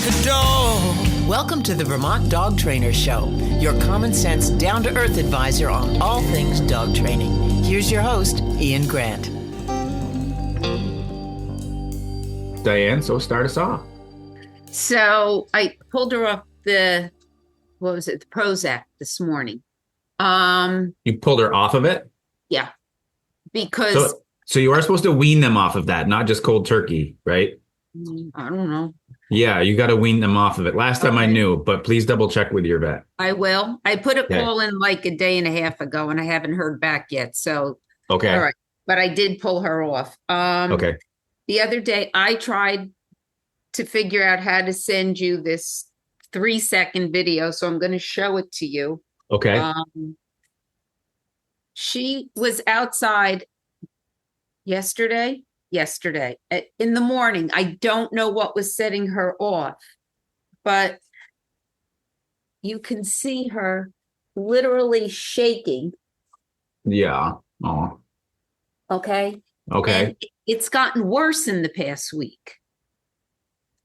the door. Welcome to the Vermont Dog Trainer Show, your common sense, down-to-earth advisor on all things dog training. Here's your host, Ian Grant. Diane, so start us off. So I pulled her off the Prozac this morning. You pulled her off of it? Yeah, because so you are supposed to wean them off of that, not just cold turkey, right? I don't know. Yeah, you got to wean them off of it. Last time I knew, but please double check with your vet. I will. I put a call in like a day and a half ago, and I haven't heard back yet. So okay, all right, but I did pull her off. Okay. The other day, I tried to figure out how to send you this 3-second video, so I'm going to show it to you. Okay. She was outside yesterday in the morning. I don't know what was setting her off, but you can see her literally shaking. Yeah. Oh. Okay. Okay. And it's gotten worse in the past week.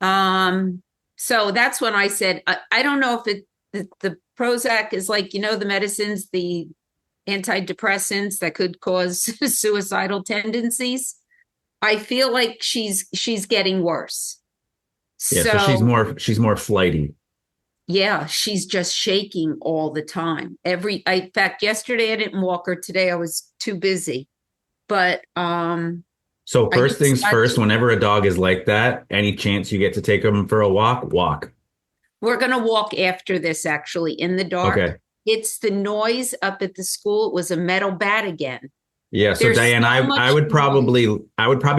So that's when I said, I don't know if the Prozac is like, the medicines, the antidepressants that could cause suicidal tendencies. I feel like she's getting worse. Yeah, so she's more flighty. Yeah, she's just shaking all the time. In fact, yesterday I didn't walk her. Today I was too busy. But so first things first, whenever a dog is like that, any chance you get to take them for a walk. We're going to walk after this, actually, in the dark. Okay. It's the noise up at the school. It was a metal bat again. Yeah. So Diane, I would probably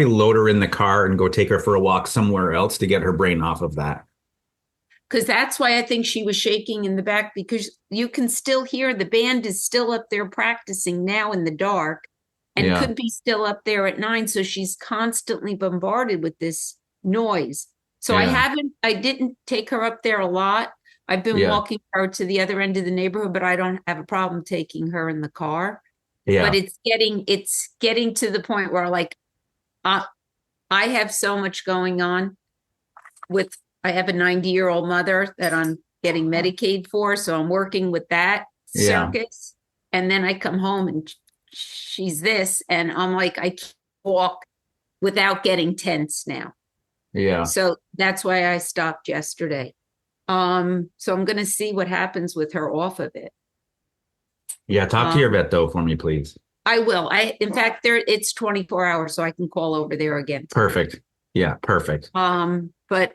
load her in the car and go take her for a walk somewhere else to get her brain off of that. Because that's why I think she was shaking in the back, because you can still hear the band is still up there practicing now in the dark and could be still up there at 9. So she's constantly bombarded with this noise. So I didn't take her up there a lot. I've been walking her to the other end of the neighborhood, but I don't have a problem taking her in the car. Yeah. But it's getting to the point where I have so much going on I have a 90-year-old mother that I'm getting Medicaid for. So I'm working with that circus. And then I come home and she's this, and I'm like, I can't walk without getting tense now. Yeah. So that's why I stopped yesterday. So I'm going to see what happens with her off of it. Yeah. Talk to your vet though for me, please. I will. In fact, it's 24 hours, so I can call over there again. Perfect. Yeah. Perfect. But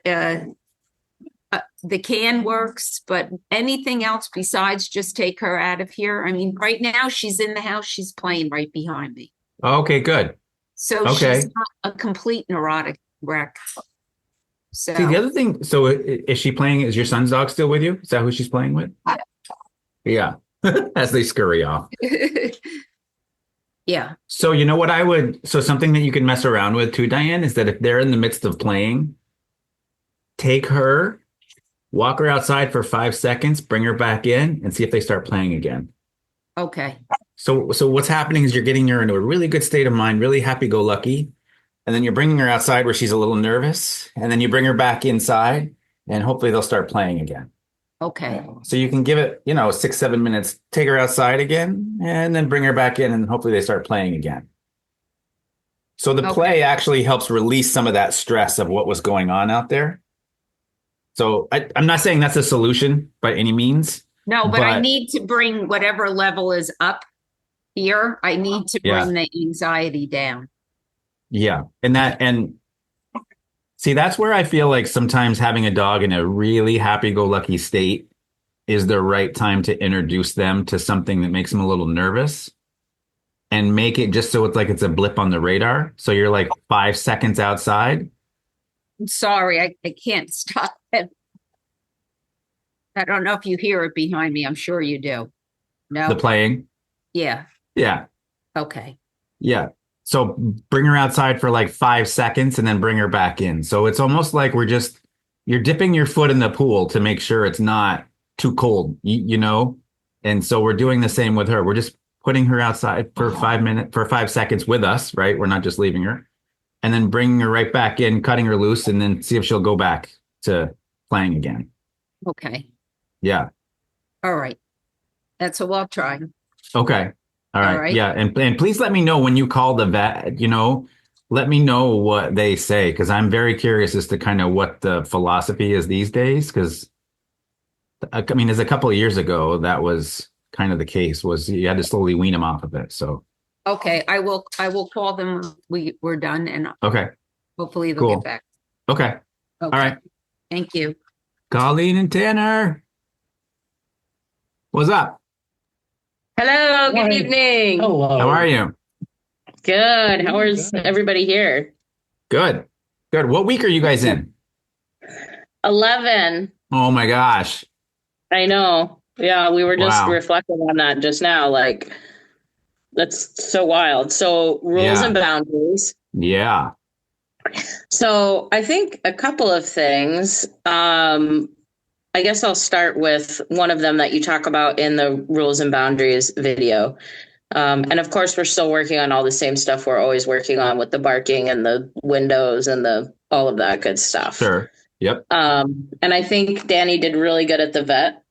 the can works, but anything else besides just take her out of here. I mean, right now she's in the house. She's playing right behind me. Okay, good. So she's not a complete neurotic wreck. So see, the other thing, so is she playing, is your son's dog still with you? Is that who she's playing with? Yeah. As they scurry off. Yeah. So you know what something that you can mess around with too, Diane, is that if they're in the midst of playing, take her, walk her outside for 5 seconds, bring her back in and see if they start playing again. Okay. So what's happening is you're getting her into a really good state of mind, really happy-go-lucky. And then you're bringing her outside where she's a little nervous. And then you bring her back inside and hopefully they'll start playing again. Okay. So you can give it, 6-7 minutes, take her outside again, and then bring her back in and hopefully they start playing again. So the play actually helps release some of that stress of what was going on out there. So I'm not saying that's a solution by any means. No, but I need to bring whatever level is up here. I need to bring the anxiety down. Yeah. And see, that's where I feel like sometimes having a dog in a really happy-go-lucky state is the right time to introduce them to something that makes them a little nervous and make it just so it's like it's a blip on the radar. So you're like 5 seconds outside. I'm sorry, I can't stop it. I don't know if you hear it behind me. I'm sure you do. No. The playing? Yeah. Yeah. Okay. Yeah. So bring her outside for like 5 seconds and then bring her back in. So it's almost like you're dipping your foot in the pool to make sure it's not too cold, And so we're doing the same with her. We're just putting her outside for 5 seconds with us, right? We're not just leaving her. And then bringing her right back in, cutting her loose, and then see if she'll go back to playing again. Okay. Yeah. All right. That's what I'll try. Okay. All right. right. Yeah. And please let me know when you call the vet, let me know what they say, because I'm very curious as to kind of what the philosophy is these days. Because I mean, as a couple of years ago, that was kind of the case, was you had to slowly wean them off of it. So, Okay. I will call them. We're done, and okay, hopefully they'll cool. get back. Okay. Okay. All right. Thank you. Colleen and Tanner, what's up? Hello, good evening. Hello. How are you? Good. How is everybody here? Good. Good. What week are you guys in? 11. Oh my gosh. I know. Yeah, we were just Wow. reflecting on that just now. Like, that's so wild. So, rules and boundaries. Yeah. So, I think a couple of things. I guess I'll start with one of them that you talk about in the rules and boundaries video. And of course, we're still working on all the same stuff we're always working on with the barking and the windows and the all of that good stuff. Sure. Yep. And I think Danny did really good at the vet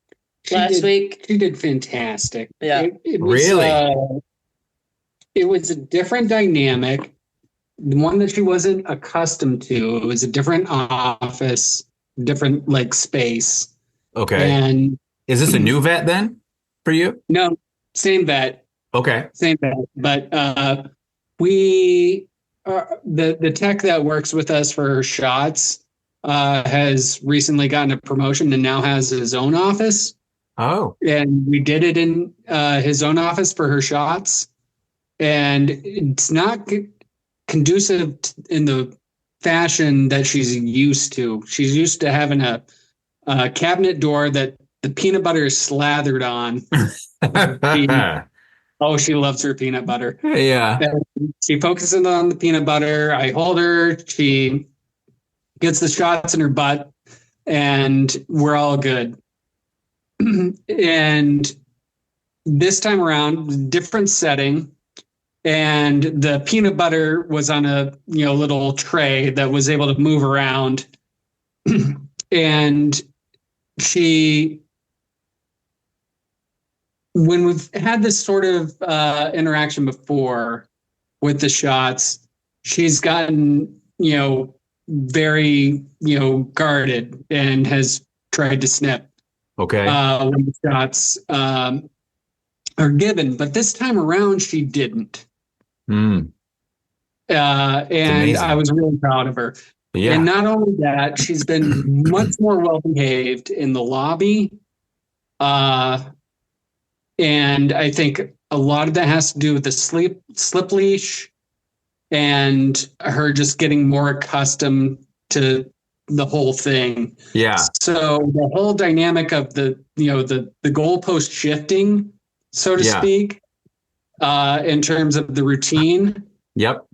last week. She did fantastic. Yeah. It was, Really? it was a different dynamic, one that she wasn't accustomed to. It was a different office, different like space. Okay. And Is this a new vet then for you? no, same vet. Okay. Same vet. But we the tech that works with us for her shots has recently gotten a promotion and now has his own office. Oh. And we did it in his own office for her shots. And it's not conducive in the fashion that she's used to. She's used to having a cabinet door that the peanut butter is slathered on. She loves her peanut butter. Yeah. And she focuses on the peanut butter. I hold her. She gets the shots in her butt, and we're all good. And this time around, different setting, and the peanut butter was on a little tray that was able to move around. And when we've had this sort of interaction before with the shots, she's gotten very guarded and has tried to snip. Okay. When the shots are given, but this time around she didn't. Mm. And amazing. I was really proud of her. Yeah. And not only that, she's been much more well behaved in the lobby. And I think a lot of that has to do with the slip leash and her just getting more accustomed to the whole thing. Yeah. So the whole dynamic of the goalpost shifting, so to speak, in terms of the routine. Yep.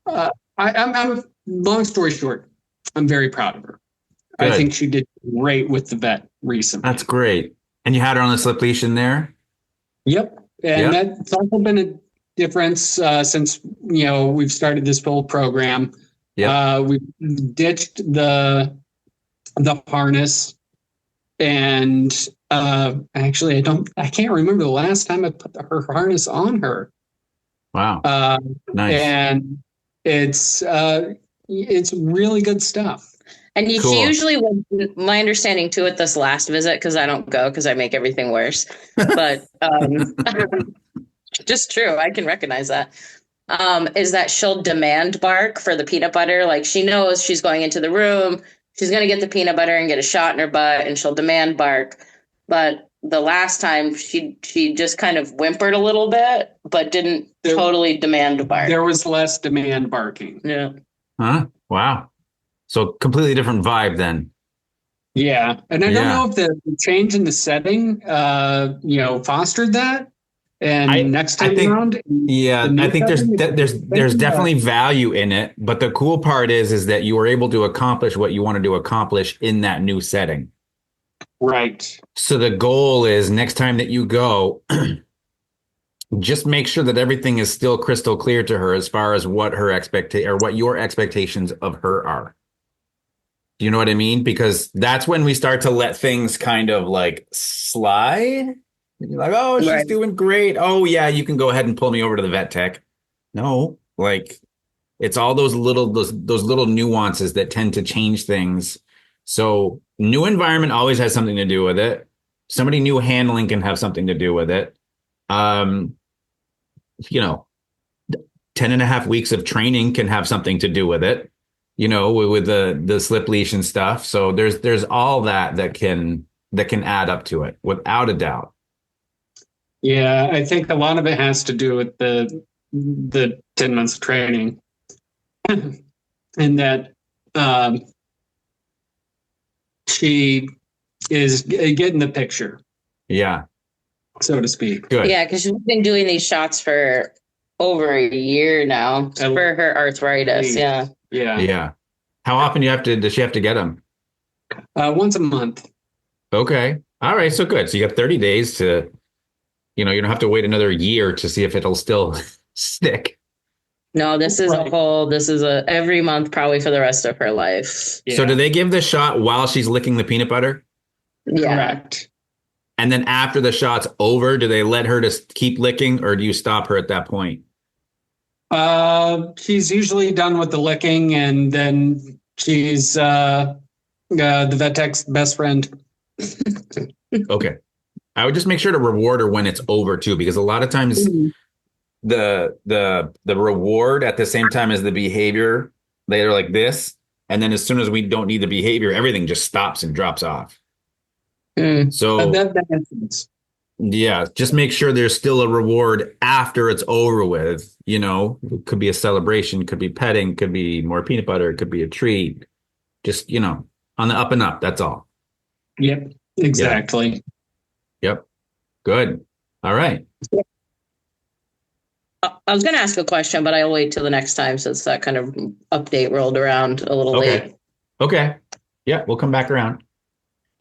I'm long story short, I'm very proud of her. Good. I think she did great with the vet recently. That's great. And you had her on the slip leash in there? Yep. And that's also been a difference since we've started this whole program. Yeah. We ditched the harness, and actually I can't remember the last time I put her harness on her. Wow. Nice. And it's really good stuff. And Cool. she usually went, my understanding too, at this last visit, because I don't go because I make everything worse. But just true, I can recognize that. Is that she'll demand bark for the peanut butter. Like, she knows she's going into the room, she's going to get the peanut butter and get a shot in her butt, and she'll demand bark. But the last time she just kind of whimpered a little bit, but didn't totally demand bark. There was less demand barking. Yeah. Huh? Wow. So completely different vibe then. Yeah. And I don't know if the change in the setting, fostered that. And next time around. Yeah, I think there's definitely value in it. But the cool part is that you were able to accomplish what you wanted to accomplish in that new setting. Right. So the goal is next time that you go, just make sure that everything is still crystal clear to her as far as what her what your expectations of her are. Do you know what I mean? Because that's when we start to let things kind of like slide. You're like, oh, she's Right. doing great. Oh, yeah, you can go ahead and pull me over to the vet tech. No, like it's all those little nuances that tend to change things. So new environment always has something to do with it. Somebody new handling can have something to do with it. Um, you know, 10 and a half weeks of training can have something to do with it, with the slip leash and stuff. So there's all that can add up to it without a doubt. Yeah, I think a lot of it has to do with the 10 months of training. And that she is getting the picture. Yeah. So to speak. Good. Yeah, because she's been doing these shots for over a year now for her arthritis. Yeah. Yeah. Yeah. How often does she have to get them? Once a month. Okay. All right. So good. So you got 30 days to, you don't have to wait another year to see if it'll still stick. No, this is a every month probably for the rest of her life. Yeah. So do they give the shot while she's licking the peanut butter? Yeah. Correct. And then after the shot's over, do they let her just keep licking or do you stop her at that point? She's usually done with the licking and then she's the vet tech's best friend. Okay. I would just make sure to reward her when it's over too, because a lot of times the reward at the same time as the behavior, they're like this. And then as soon as we don't need the behavior, everything just stops and drops off. So that makes sense. Yeah, just make sure there's still a reward after it's over with. It could be a celebration, could be petting, could be more peanut butter, it could be a treat. Just, on the up and up. That's all. Yep, exactly. Yep. Good. All right. I was going to ask a question, but I'll wait till the next time since that kind of update rolled around a little late. Okay. Yeah, we'll come back around.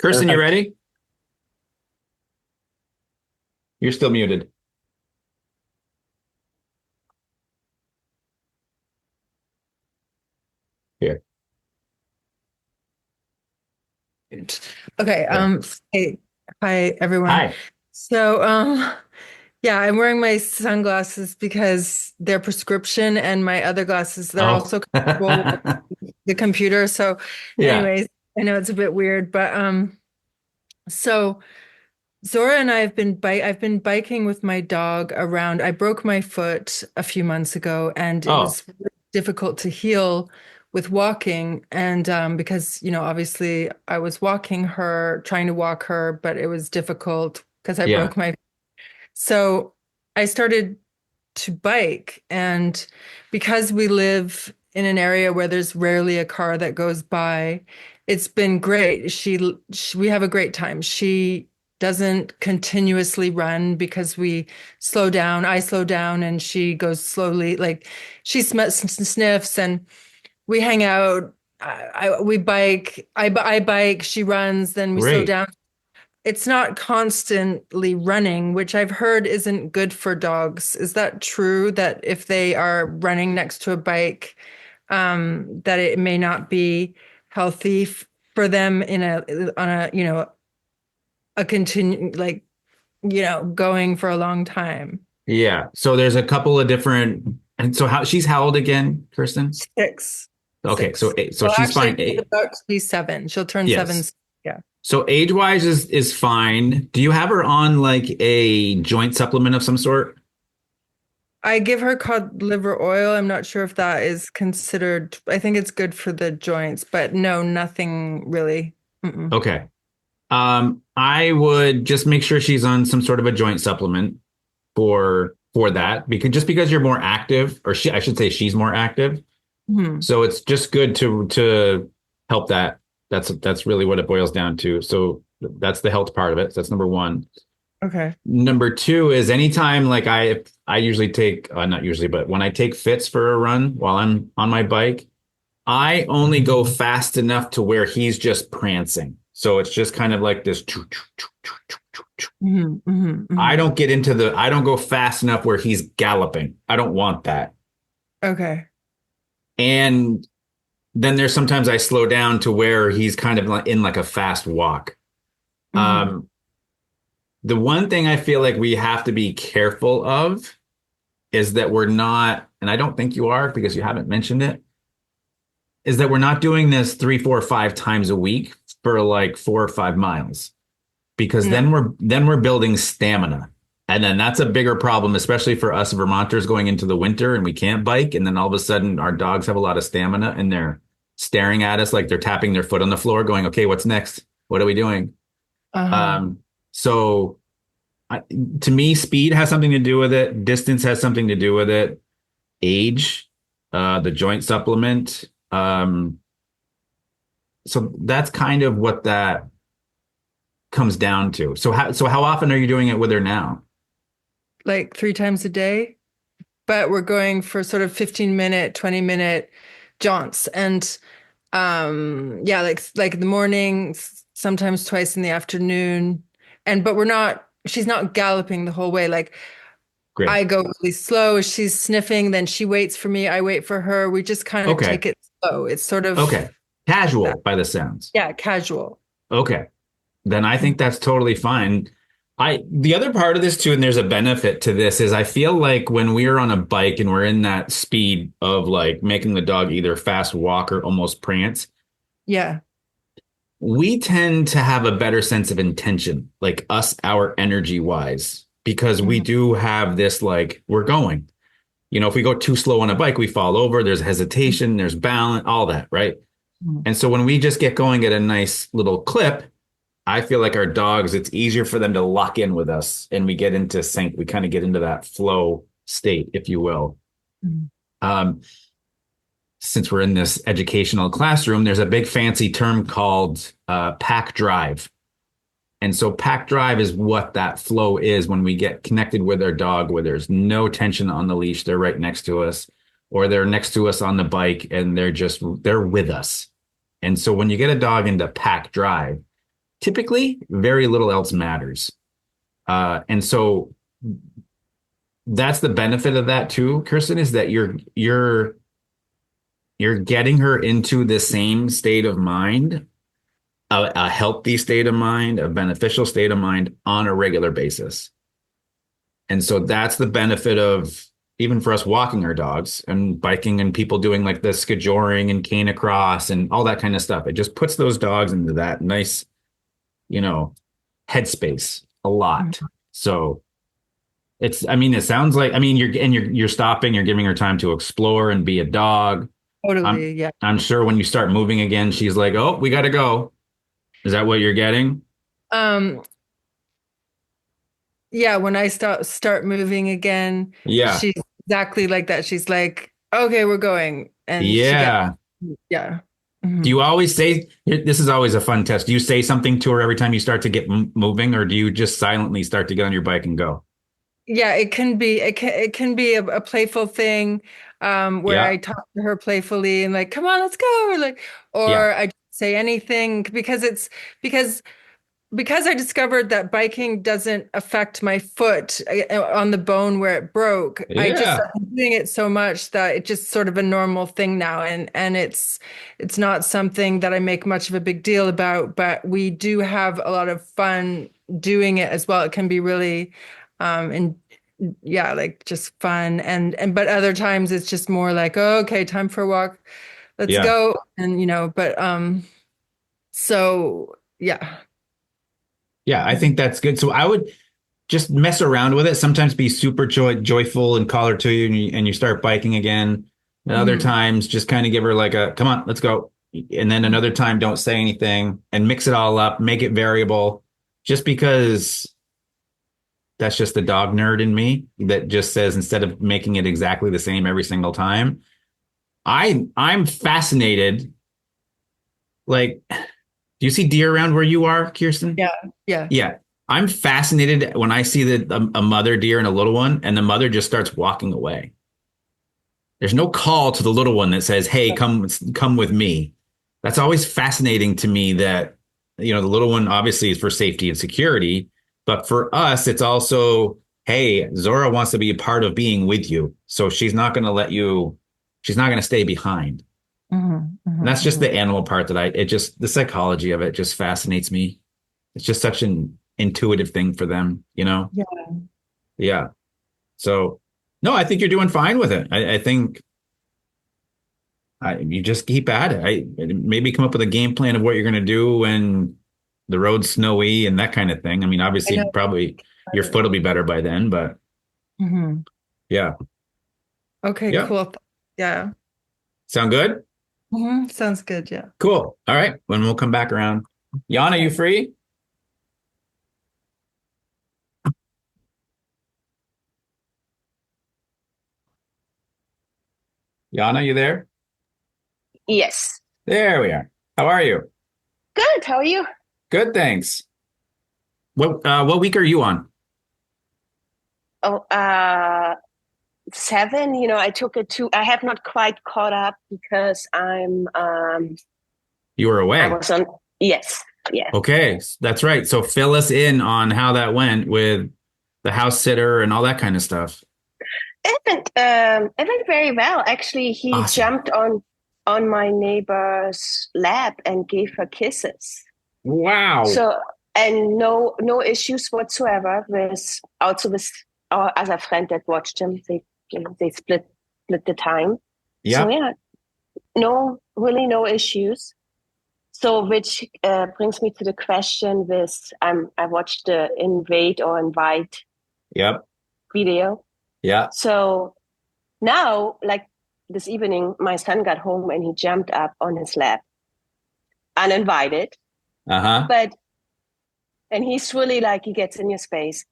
Kirsten, you ready? You're still muted. Here. Okay. Hey, hi everyone. Hi. So, yeah, I'm wearing my sunglasses because they're prescription, and my other glasses they're also compatible with the computer. So, anyways, I know it's a bit weird, but so Zora and I have I've been biking with my dog around. I broke my foot a few months ago, and it was really difficult to heal with walking. And because, obviously I was trying to walk her, but it was difficult because I broke my. So I started to bike, and because we live in an area where there's rarely a car that goes by, it's been great. We have a great time. She doesn't continuously run because we slow down. I slow down and she goes slowly. Like she sniffs and we hang out. We bike. I bike. She runs. Then we slow down. It's not constantly running, which I've heard isn't good for dogs. Is that true? That if they are running next to a bike, that it may not be healthy for them a continue going for a long time. Yeah. So there's a couple of different, and so she's how old again, Kirsten? 6. Okay. 6. So she's fine. She's about to be 7. She'll turn 7. Yeah. So age-wise is fine. Do you have her on like a joint supplement of some sort? I give her cod liver oil. I'm not sure if that is considered. I think it's good for the joints, but no, nothing really. Mm-mm. Okay. I would just make sure she's on some sort of a joint supplement for that, because you're more active, or I should say she's more active. Mm-hmm. So it's just good to help that. That's really what it boils down to. So that's the health part of it. So that's number one. Okay. Number two is anytime, like I usually take, not usually, but when I take Fitz for a run while I'm on my bike, I only go fast enough to where he's just prancing. So it's just kind of like this. Mm-hmm, mm-hmm. I don't go fast enough where he's galloping. I don't want that. Okay. And then there's sometimes I slow down to where he's kind of like in like a fast walk. Mhm. The one thing I feel like we have to be careful of is that we're not, and I don't think you are because you haven't mentioned it, is that we're not doing this 3, 4, 5 times a week for like 4 or 5 miles, because No. then we're building stamina. And then that's a bigger problem, especially for us Vermonters going into the winter and we can't bike. And then all of a sudden our dogs have a lot of stamina and they're staring at us like they're tapping their foot on the floor going, okay, what's next? What are we doing? Uh-huh. Um, so to me, speed has something to do with it. Distance has something to do with it. Age, the joint supplement. So that's kind of what that comes down to. So how often are you doing it with her now? Like 3 times a day, but we're going for sort of 15-minute, 20-minute jaunts. And yeah, like in the morning, sometimes twice in the afternoon. But she's not galloping the whole way. Like Great. I go really slow. She's sniffing, then she waits for me. I wait for her. We just kind of Okay. take it slow. It's sort of Okay. Casual by the sounds. Yeah, casual. Okay. Then I think that's totally fine. The other part of this too, and there's a benefit to this, is I feel like when we're on a bike and we're in that speed of like making the dog either fast walk or almost prance, Yeah. we tend to have a better sense of intention, like us, our energy wise, because we do have this, like, we're going. If we go too slow on a bike, we fall over, there's hesitation, there's balance, all that, right? Mhm. And so when we just get going at a nice little clip, I feel like our dogs, it's easier for them to lock in with us and we get into sync. We kind of get into that flow state, if you will. Mhm. Since we're in this educational classroom, there's a big fancy term called pack drive. And so pack drive is what that flow is when we get connected with our dog, where there's no tension on the leash. They're right next to us, or they're next to us on the bike and they're with us. And so when you get a dog into pack drive, typically very little else matters. And so that's the benefit of that too, Kirsten, is that you're getting her into the same state of mind, a healthy state of mind, a beneficial state of mind on a regular basis. And so that's the benefit of, even for us walking our dogs and biking and people doing like the skijoring and cane across and all that kind of stuff. It just puts those dogs into that nice, headspace a lot. Mhm. So it sounds like, you're stopping, you're giving her time to explore and be a dog. Totally. Yeah. I'm sure when you start moving again, she's like, oh, we got to go. Is that what you're getting? Um, yeah, when I start moving again, Yeah. she's exactly like that. She's like, okay, we're going. And Yeah. yeah. Do Mhm. you always say, this is always a fun test. Do you say something to her every time you start to get moving, or do you just silently start to get on your bike and go? Yeah, it can be a playful thing, where Yeah. I talk to her playfully and like, come on, let's go, Yeah. or I just say anything because because I discovered that biking doesn't affect my foot on the bone where it broke. Yeah. I'm doing it so much that it's just sort of a normal thing now, and it's not something that I make much of a big deal about, but we do have a lot of fun doing it as well. It can be really and yeah, like just fun, but other times it's just more like, oh, okay, time for a walk. Let's Yeah. go. And but so yeah. Yeah. I think that's good. So I would just mess around with it. Sometimes be super joyful and call her to you, and you start biking again. And other Mhm. times, just kind of give her like a, come on, let's go. And then another time, don't say anything and mix it all up, make it variable, just because that's just the dog nerd in me that just says, instead of making it exactly the same every single time, I'm fascinated. Like, do you see deer around where you are, Kirsten? Yeah. Yeah. Yeah. I'm fascinated when I see a mother deer and a little one, and the mother just starts walking away. There's no call to the little one that says, hey, come with me. That's always fascinating to me, that, the little one obviously is for safety and security, but for us, it's also, hey, Zora wants to be a part of being with you. So she's not going to stay behind. And that's just the animal part that the psychology of it just fascinates me. It's just such an intuitive thing for them, you know? Yeah. Yeah. So, no, I think you're doing fine with it. I think you just keep at it. Maybe come up with a game plan of what you're going to do when the road's snowy and that kind of thing. I mean, obviously, probably your foot will be better by then, but yeah. Okay, yeah. cool. Yeah. Sound good? Sounds good. Yeah. Cool. All right. When we'll come back around. Yana, you free? Yana, you there? Yes. There we are. How are you? Good. How are you? Good, thanks. What week are you on? Oh, 7. I took it to. I have not quite caught up because I'm. You were away. I was on. Yes. Yeah. Okay, that's right. So fill us in on how that went with the house sitter and all that kind of stuff. It went very well. Actually, he jumped on my neighbor's lap and gave her kisses. Wow. So, and no issues whatsoever with our other friend that watched him. They split the time. Yeah. So yeah, no issues. So which brings me to the question with I watched the invade or invite video. Yeah. So now, like this evening, my son got home and he jumped up on his lap, uninvited. And he's really like, he gets in your space.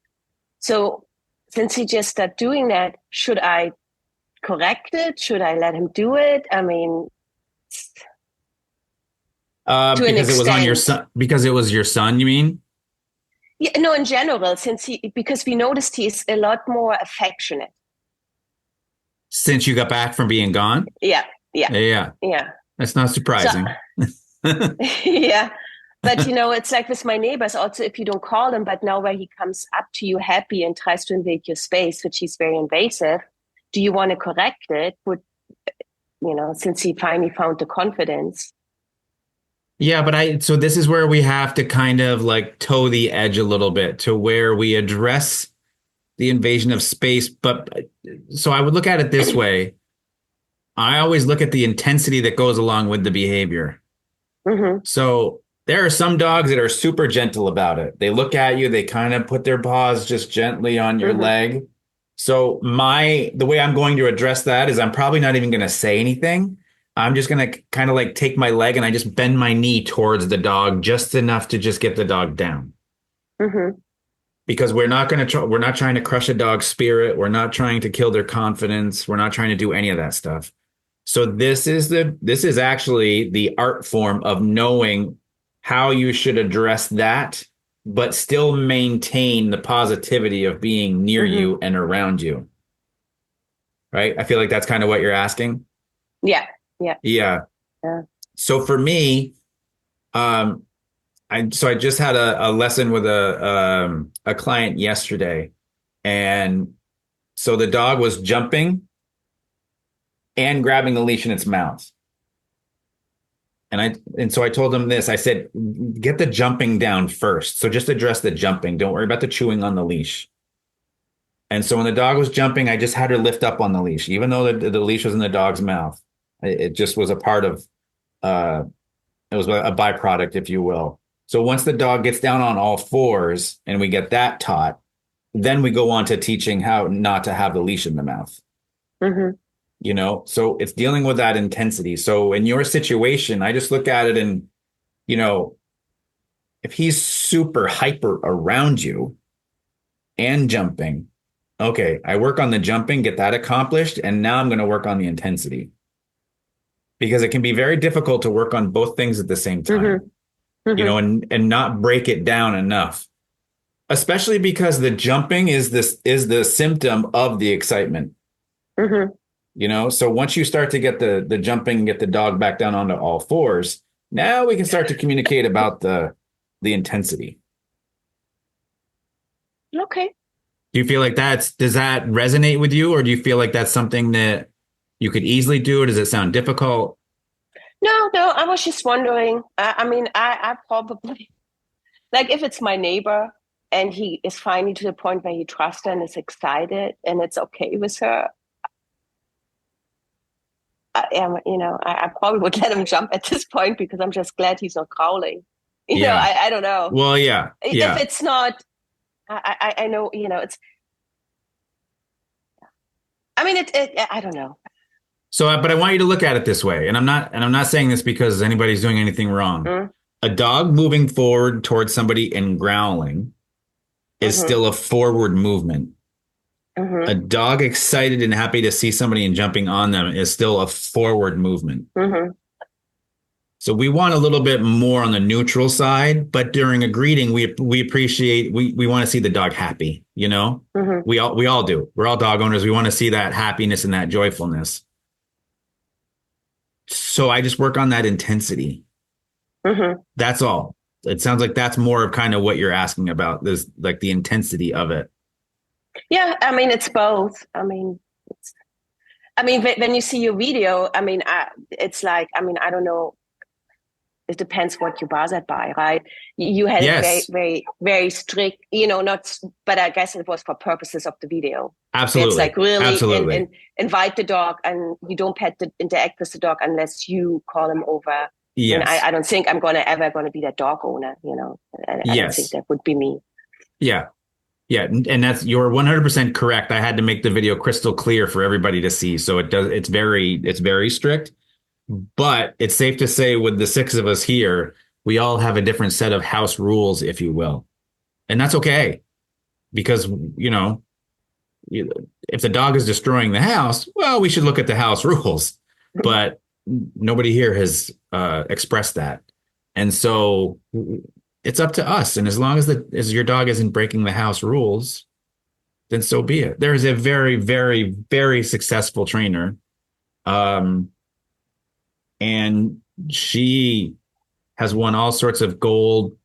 So since he just started doing that, should I correct it? Should I let him do it? I mean, because it was on your son. Because it was your son, you mean? Yeah, no, in general, because we noticed he's a lot more affectionate. Since you got back from being gone? Yeah. That's not surprising. Yeah. But, it's like with my neighbors also, if you don't call them, but now where he comes up to you happy and tries to invade your space, which is very invasive, do you want to correct it? Since he finally found the confidence. Yeah, so this is where we have to kind of like toe the edge a little bit to where we address the invasion of space. But so I would look at it this way. I always look at the intensity that goes along with the behavior. So there are some dogs that are super gentle about it. They look at you, they kind of put their paws just gently on your leg. So the way I'm going to address that is I'm probably not even going to say anything. I'm just going to kind of like take my leg and I just bend my knee towards the dog just enough to just get the dog down. Because we're not trying to crush a dog's spirit. We're not trying to kill their confidence. We're not trying to do any of that stuff. So this is actually the art form of knowing how you should address that, but still maintain the positivity of being near you and around you. Right? I feel like that's kind of what you're asking. Yeah. So for me, I just had a lesson with a client yesterday, and so the dog was jumping and grabbing the leash in its mouth. And so I told him this. I said, get the jumping down first. So just address the jumping. Don't worry about the chewing on the leash. And so when the dog was jumping, I just had her lift up on the leash, even though the leash was in the dog's mouth. It just was a part of, it was a byproduct, if you will. So once the dog gets down on all fours and we get that taught, then we go on to teaching how not to have the leash in the mouth. So it's dealing with that intensity. So in your situation, I just look at it and, if he's super hyper around you and jumping, okay, I work on the jumping, get that accomplished. And now I'm going to work on the intensity. Because it can be very difficult to work on both things at the same time, and not break it down enough, especially because the jumping is the symptom of the excitement. So once you start to get the jumping and get the dog back down onto all fours, now we can start to communicate about the intensity. Okay. Do you feel like does that resonate with you, or do you feel like that's something that you could easily do, or does it sound difficult? no, I was just wondering. I mean, I probably, like, if it's my neighbor and he is finally to the point where he trusts her and is excited and it's okay with her, I probably would let him jump at this point because I'm just glad he's not growling. I don't know. Well, yeah. If it's not, I know, it's, I mean, I don't know. So, but I want you to look at it this way, and I'm not saying this because anybody's doing anything wrong. Mm-hmm. A dog moving forward towards somebody and growling is still a forward movement. Mm-hmm. A dog excited and happy to see somebody and jumping on them is still a forward movement. Mm-hmm. So we want a little bit more on the neutral side, but during a greeting, we appreciate, we want to see the dog happy, Mm-hmm. we all do. We're all dog owners. We want to see that happiness and that joyfulness. So I just work on that intensity. Mm-hmm. That's all. It sounds like that's more of kind of what you're asking about. There's like the intensity of it. Yeah. I mean, it's both. I mean, when you see your video, I mean, it's like, I mean, I don't know. It depends what you bothered by, right? You had it very, very, very strict, but I guess it was for purposes of the video. Absolutely. It's like really Absolutely. invite the dog, and you don't interact with the dog unless you call him over. Yes. And I don't think I'm ever going to be that dog owner, I don't think that would be me. Yeah. Yeah. And you're 100% correct. I had to make the video crystal clear for everybody to see. So it's very strict. But it's safe to say with the 6 of us here, we all have a different set of house rules, if you will. And that's okay. Because, if the dog is destroying the house, well, we should look at the house rules. But nobody here has expressed that. And so it's up to us. And as long as your dog isn't breaking the house rules, then so be it. There is a very, very, very successful trainer. And she has won all sorts of gold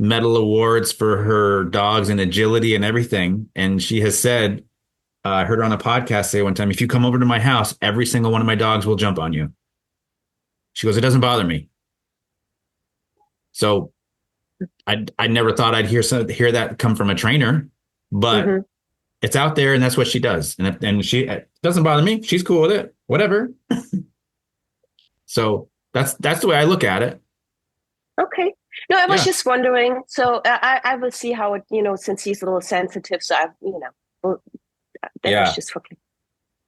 medal awards for her dogs and agility and everything. And she has said, I heard her on a podcast say one time, if you come over to my house, every single one of my dogs will jump on you. She goes, it doesn't bother me. So I never thought I'd hear that come from a trainer, but it's out there and that's what she does. And it doesn't bother me. She's cool with it. Whatever. So that's the way I look at it. Okay. No, I was just wondering. So I will see how it, since he's a little sensitive. So that was just for.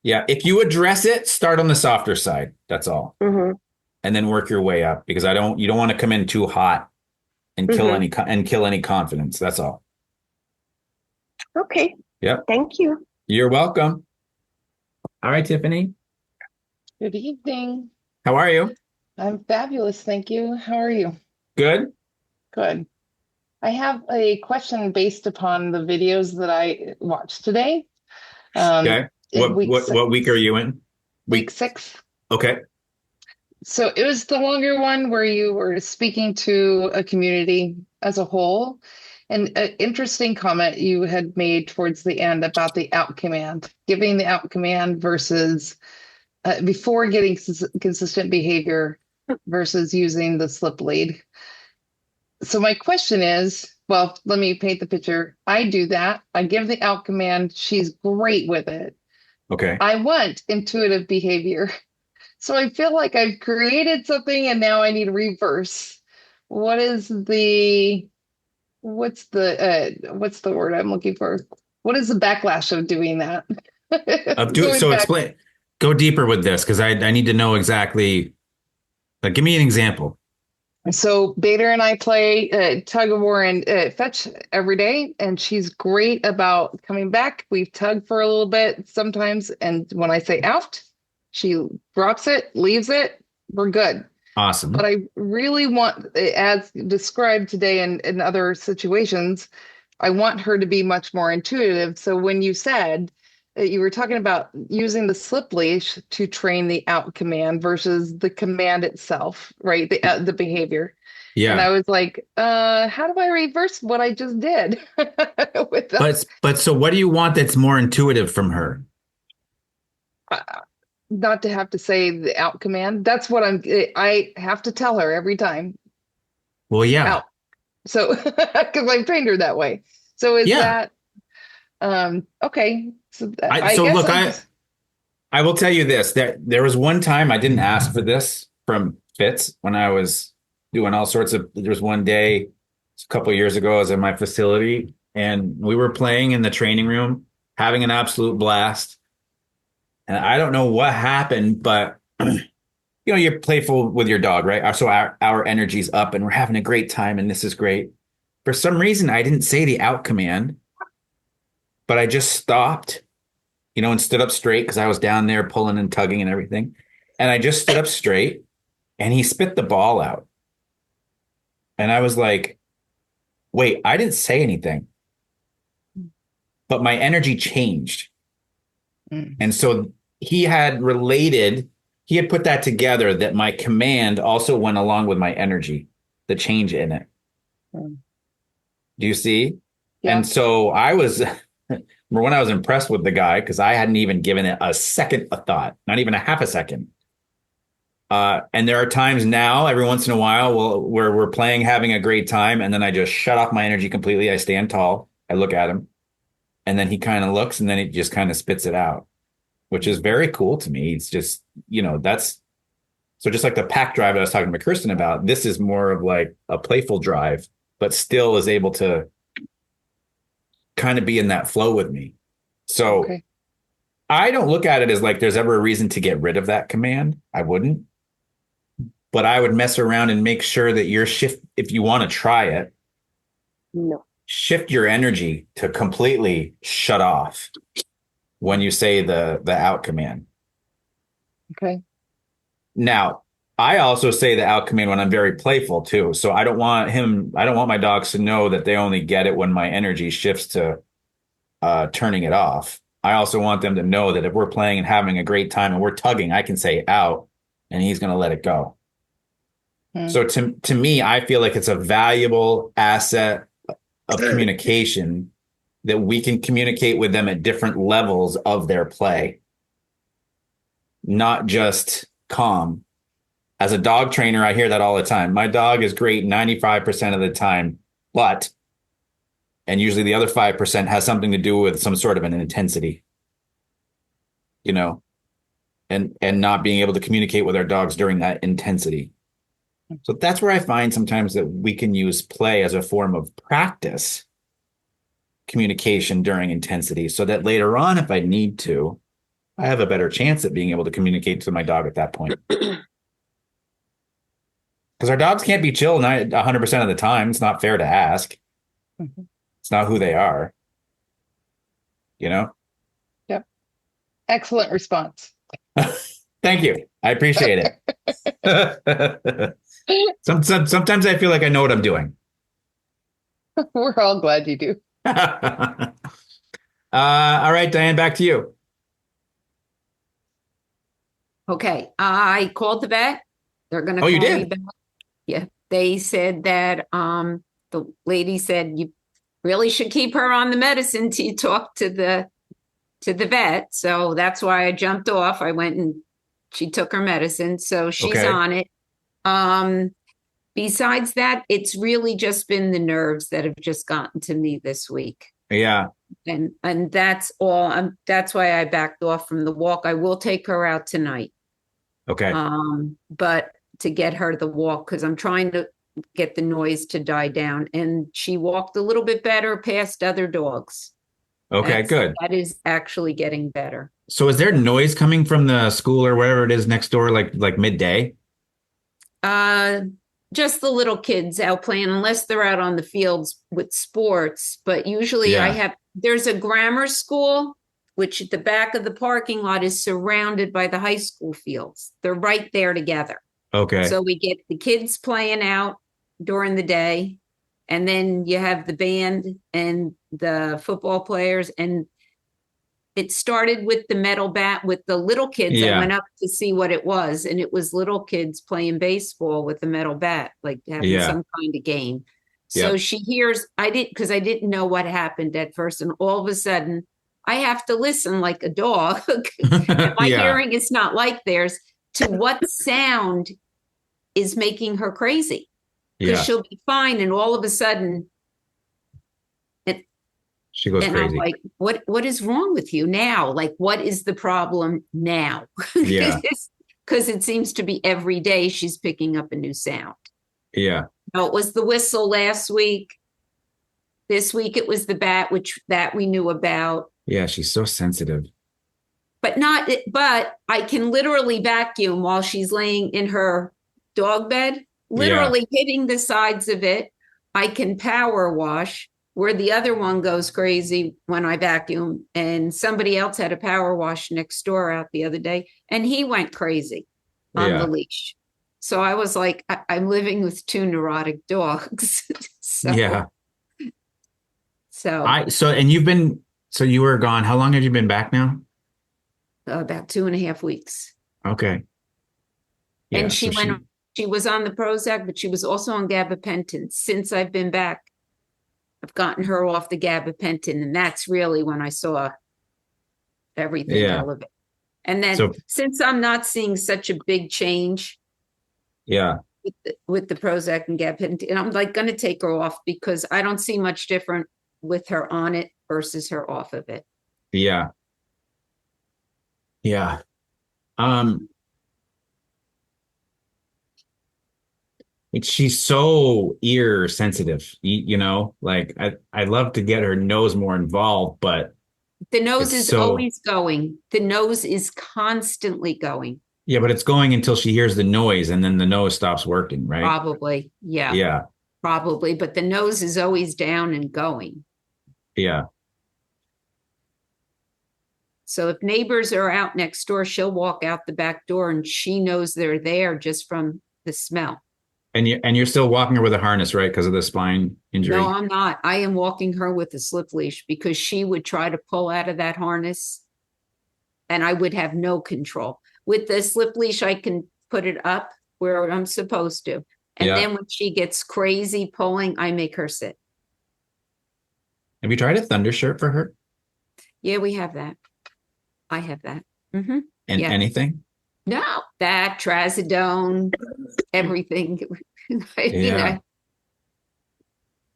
Yeah. If you address it, start on the softer side. That's all. Mm-hmm. And then work your way up because you don't want to come in too hot and kill any confidence. That's all. Okay. Yep. Thank you. You're welcome. All right, Tiffany. Good evening. How are you? I'm fabulous. Thank you. How are you? Good. Good. I have a question based upon the videos that I watched today. Okay. What week are you in? Week 6. Okay. So it was the longer one where you were speaking to a community as a whole. And an interesting comment you had made towards the end about the out command, giving the out command versus before getting consistent behavior versus using the slip lead. So my question is, well, let me paint the picture. I do that. I give the out command. She's great with it. Okay. I want intuitive behavior. So I feel like I've created something and now I need to reverse. What's the word I'm looking for? What is the backlash of doing that? Explain. Go deeper with this because I need to know exactly. Like, give me an example. So Bader and I play tug of war and fetch every day, and she's great about coming back. We've tugged for a little bit sometimes, and when I say out, she drops it, leaves it. We're good. Awesome. But I really want, as described today in other situations, I want her to be much more intuitive. So when you said you were talking about using the slip leash to train the out command versus the command itself, right? The behavior. Yeah. And I was like, how do I reverse what I just did? But so what do you want that's more intuitive from her? not to have to say the out command. That's what I have to tell her every time. Well, yeah. Out. So, because I've trained her that way. So is that, okay. So I so guess look, I will tell you this, there was one time I didn't ask for this from Fitz when I was doing all sorts of, there was one day a couple of years ago, I was in my facility and we were playing in the training room, having an absolute blast. And I don't know what happened, but you're playful with your dog, right? So our energy's up and we're having a great time and this is great. For some reason, I didn't say the out command, but I just stopped, and stood up straight because I was down there pulling and tugging and everything. And I just stood up straight and he spit the ball out. And I was like, wait, I didn't say anything, but my energy changed. And so he had put that together, that my command also went along with my energy, the change in it. Do you see? Yeah. And so when I was impressed with the guy, because I hadn't even given it a second of thought, not even a half a second. And there are times now, every once in a while, where we're playing, having a great time, and then I just shut off my energy completely. I stand tall, I look at him, and then he kind of looks, and then he just kind of spits it out, which is very cool to me. It's just, that's so just like the pack drive I was talking to Kirsten about, this is more of like a playful drive, but still is able to kind of be in that flow with me. So I don't look at it as like there's ever a reason to get rid of that command. I wouldn't, but I would mess around and make sure that if you want to try it, shift your energy to completely shut off when you say the out command. Okay. Now, I also say the out command when I'm very playful too. So I don't want my dogs to know that they only get it when my energy shifts to turning it off. I also want them to know that if we're playing and having a great time and we're tugging, I can say out and he's going to let it go. So to me, I feel like it's a valuable asset of communication that we can communicate with them at different levels of their play, not just calm. As a dog trainer, I hear that all the time. My dog is great 95% of the time, and usually the other 5% has something to do with some sort of an intensity, and not being able to communicate with our dogs during that intensity. So that's where I find sometimes that we can use play as a form of practice communication during intensity, so that later on, if I need to, I have a better chance at being able to communicate to my dog at that point. Because our dogs can't be chill 100% of the time. It's not fair to ask. It's not who they are. Yep. Excellent response. Thank you. I appreciate it. Sometimes I feel like I know what I'm doing. We're all glad you do. All right, Diane, back to you. Okay. I called the vet. They're going to call you did? me back. Yeah. They said that the lady said you really should keep her on the medicine till you talk to the vet. So that's why I jumped off. I went and she took her medicine. So she's on it. Besides that, it's really just been the nerves that have just gotten to me this week. Yeah. And that's all. That's why I backed off from the walk. I will take her out tonight. Okay. But to get her the walk, because I'm trying to get the noise to die down. And she walked a little bit better past other dogs. Okay, good. That is actually getting better. So is there noise coming from the school or wherever it is next door, like midday? Just the little kids out playing, unless they're out on the fields with sports. But usually there's a grammar school, which at the back of the parking lot is surrounded by the high school fields. They're right there together. Okay. So we get the kids playing out during the day, and then you have the band and the football players. And it started with the metal bat with the little kids. Yeah. I went up to see what it was, and it was little kids playing baseball with the metal bat, like having some kind of game. So she hears, because I didn't know what happened at first. And all of a sudden I have to listen like a dog. And my hearing is not like theirs, to what sound is making her crazy. Because she'll be fine, and all of a sudden she goes crazy. I'm like, what is wrong with you now? Like, what is the problem now? Yeah. Because it seems to be every day she's picking up a new sound. Yeah. No, it was the whistle last week. This week it was the bat, that we knew about. Yeah, she's so sensitive. But I can literally vacuum while she's laying in her dog bed, literally hitting the sides of it. I can power wash, where the other one goes crazy when I vacuum. And somebody else had a power wash next door out the other day, and he went crazy on the leash. So I was like, I'm living with two neurotic dogs. So you were gone. How long have you been back now? About 2.5 weeks. Okay. Yeah, and she was on the Prozac, but she was also on gabapentin. Since I've been back, I've gotten her off the gabapentin, and that's really when I saw everything elevate. And then since I'm not seeing such a big change with the Prozac and gabapentin, I'm like going to take her off, because I don't see much different with her on it versus her off of it. Yeah. Yeah. She's so ear sensitive, like I'd love to get her nose more involved, but the nose is always going. The nose is constantly going. Yeah, but it's going until she hears the noise, and then the nose stops working, right? Probably. Yeah. Yeah. Probably. But the nose is always down and going. Yeah. So if neighbors are out next door, she'll walk out the back door, and she knows they're there just from the smell. And you're still walking her with a harness, right? Because of the spine injury? No, I'm not. I am walking her with a slip leash, because she would try to pull out of that harness, and I would have no control. With the slip leash, I can put it up where I'm supposed to. And then when she gets crazy pulling, I make her sit. Have you tried a thunder shirt for her? Yeah, we have that. I have that. Mm-hmm. And anything? No, that trazodone, everything.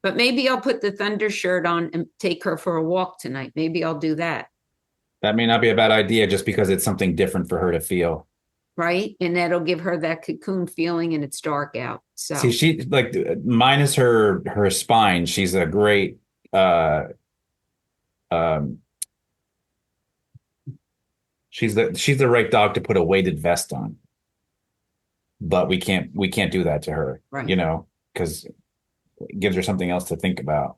But maybe I'll put the thunder shirt on and take her for a walk tonight. Maybe I'll do that. That may not be a bad idea, just because it's something different for her to feel. Right. And that'll give her that cocoon feeling, and it's dark out. So see, she, like, minus her spine, she's a great she's the right dog to put a weighted vest on. But we can't do that to her, right? Because it gives her something else to think about.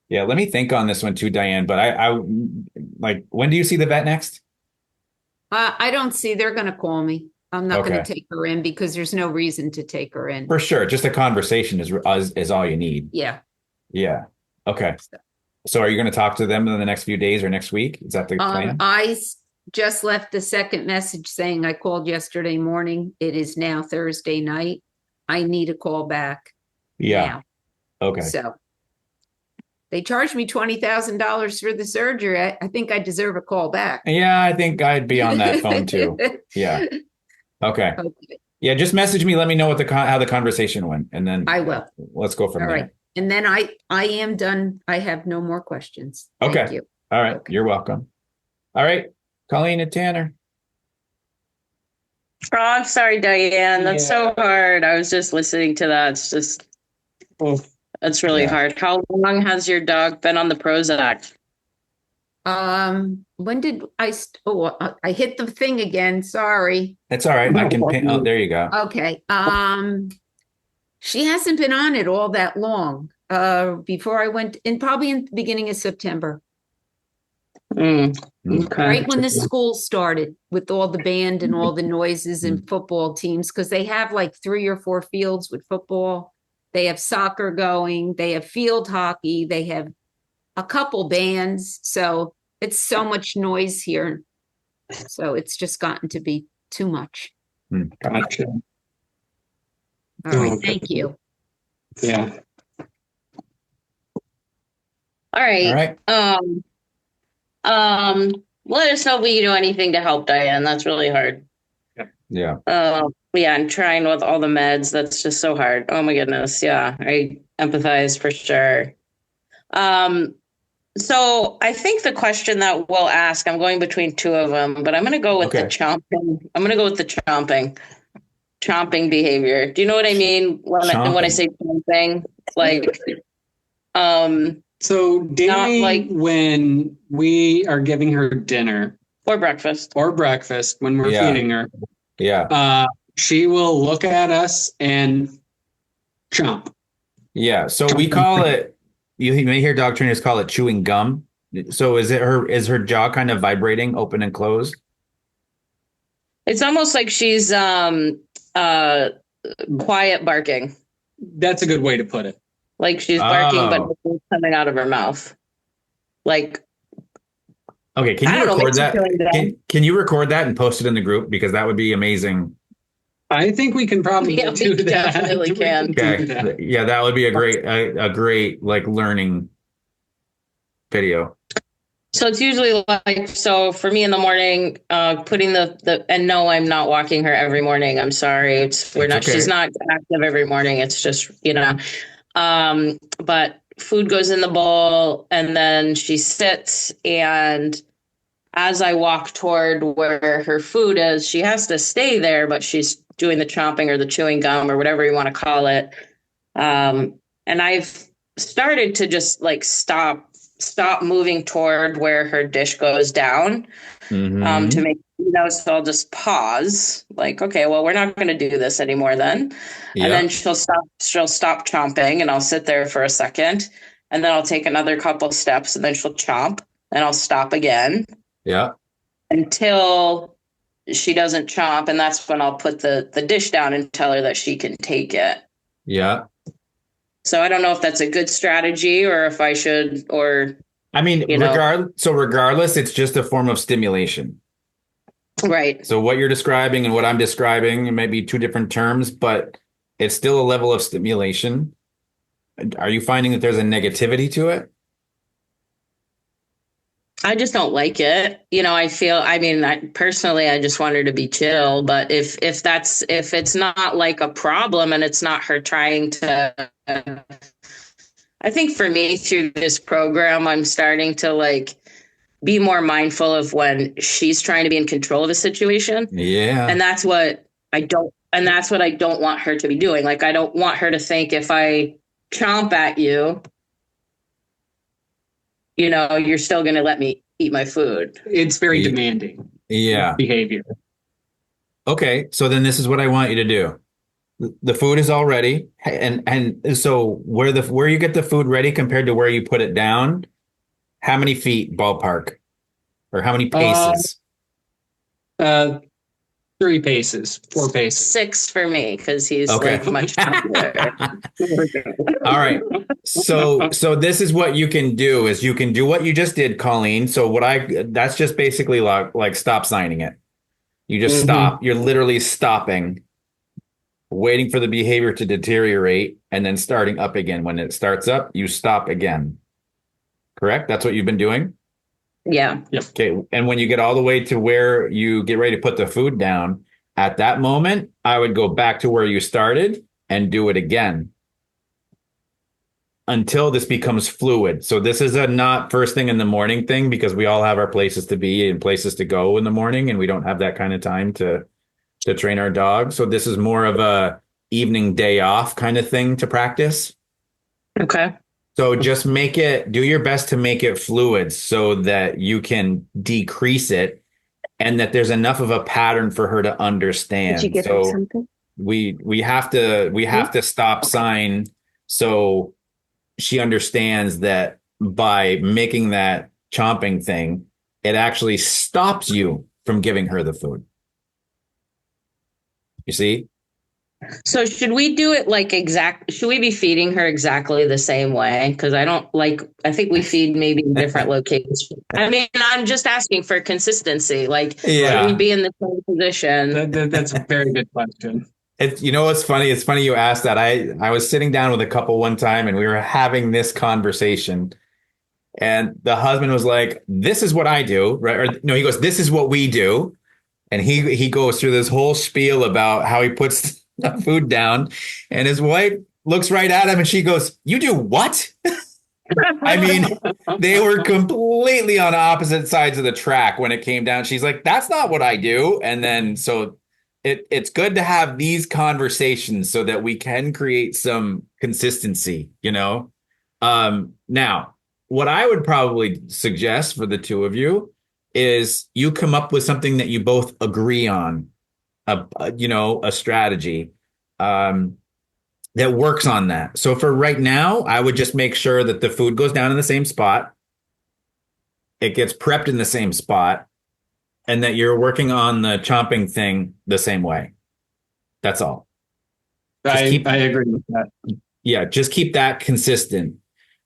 Yeah, let me think on this one too, Diane. But I like, when do you see the vet next? I don't see. They're going to call me. I'm not going to take her in, because there's no reason to take her in. For sure, just a conversation is all you need. Yeah. Yeah. Okay. So are you going to talk to them in the next few days or next week? Is that the plan? I just left the second message saying I called yesterday morning. It is now Thursday night. I need a call back. Yeah. Now. Okay. So they charged me $20,000 for the surgery. I think I deserve a call back. Yeah, I think I'd be on that phone too. Yeah. Okay. Yeah, just message me. Let me know how the conversation went, and then I will. Let's go from there. Right. And then I am done. I have no more questions. Okay. Thank you. All right. Okay. You're welcome. All right. Colleen and Tanner. Oh, I'm sorry, Diane. That's so hard. I was just listening to that. It's just, it's really hard. How long has your dog been on the Prozac? When did I hit the thing again. Sorry. That's all right. I can pin. Oh, there you go. Okay. She hasn't been on it all that long. Before I went in, probably in the beginning of September. Okay. Right when the school started, with all the band and all the noises and football teams, because they have like 3 or 4 fields with football. They have soccer going. They have field hockey. They have a couple bands. So it's so much noise here. So it's just gotten to be too much. Gotcha. All right. Thank you. Yeah. All right. All right. Let us know if we can do anything to help Diane. That's really hard. Yeah. Yeah, I'm trying with all the meds. That's just so hard. Oh my goodness. Yeah, I empathize for sure. So I think the question that we'll ask, I'm going between two of them, but I'm going to go with the chomping. I'm going to go with the chomping behavior. Do you know what I mean when I say chomping? Like, so Danny, like when we are giving her dinner or breakfast when we're feeding her, she will look at us and chomp. Yeah. So we call it, you may hear dog trainers call it chewing gum. So is her jaw kind of vibrating, open and closed? It's almost like she's quiet barking. That's a good way to put it. Like she's barking, but nothing's coming out of her mouth. Like, okay, can you record that? Can you record that and post it in the group? Because that would be amazing. I think we can probably do that. Definitely can. Okay. Yeah, that would be a great like learning video. So it's usually like, so for me in the morning, putting and no, I'm not walking her every morning. I'm sorry. She's not active every morning. It's just, but food goes in the bowl and then she sits, and as I walk toward where her food is, she has to stay there, but she's doing the chomping or the chewing gum or whatever you want to call it. And I've started to just like stop moving toward where her dish goes down, to make, so I'll just pause, like, okay, well, we're not going to do this anymore then. Yeah. And then she'll stop chomping, and I'll sit there for a second, and then I'll take another couple steps, and then she'll chomp, and I'll stop again. Yeah. Until she doesn't chomp, and that's when I'll put the dish down and tell her that she can take it. Yeah. So I don't know if that's a good strategy or if I should, or I mean, regardless, it's just a form of stimulation. Right. So what you're describing and what I'm describing, it might be two different terms, but it's still a level of stimulation. Are you finding that there's a negativity to it? I just don't like it. Personally, I just want her to be chill. But if it's not like a problem and it's not her trying to, I think for me through this program, I'm starting to like be more mindful of when she's trying to be in control of a situation. Yeah. And that's what I don't want her to be doing. Like, I don't want her to think if I chomp at you, you're still going to let me eat my food. It's very demanding. Yeah. Behavior. Okay. So then this is what I want you to do. The food is all ready. And so where you get the food ready compared to where you put it down, how many feet ballpark or how many paces? 3 paces, 4 paces. 6 for me, because he's like much chunkier. All right. So this is what you can do is you can do what you just did, Colleen. So that's just basically like stop signing it. You just stop. You're literally stopping, waiting for the behavior to deteriorate, and then starting up again. When it starts up, you stop again. Correct? That's what you've been doing? Yeah. Yep. Okay. And when you get all the way to where you get ready to put the food down, at that moment, I would go back to where you started and do it again until this becomes fluid. So this is a not first thing in the morning thing, because we all have our places to be and places to go in the morning, and we don't have that kind of time to train our dog. So this is more of a evening day off kind of thing to practice. Okay. So just do your best to make it fluid so that you can decrease it and that there's enough of a pattern for her to understand. Did you get her something? We have to stop sign so she understands that by making that chomping thing, it actually stops you from giving her the food. You see? So should we do it should we be feeding her exactly the same way? Because I think we feed maybe in different locations. I mean, I'm just asking for consistency. Should we be in the same position? That's a very good question. What's funny? It's funny you asked that. I was sitting down with a couple one time and we were having this conversation. And the husband was like, this is what I do, right? Or no, he goes, this is what we do. And he goes through this whole spiel about how he puts the food down. And his wife looks right at him and she goes, you do what? I mean, they were completely on opposite sides of the track when it came down. She's like, that's not what I do. And then so it's good to have these conversations so that we can create some consistency, you know? Now, what I would probably suggest for the two of you is you come up with something that you both agree on, a strategy that works on that. So for right now, I would just make sure that the food goes down in the same spot, it gets prepped in the same spot, and that you're working on the chomping thing the same way. That's all. I agree with that. Yeah, just keep that consistent.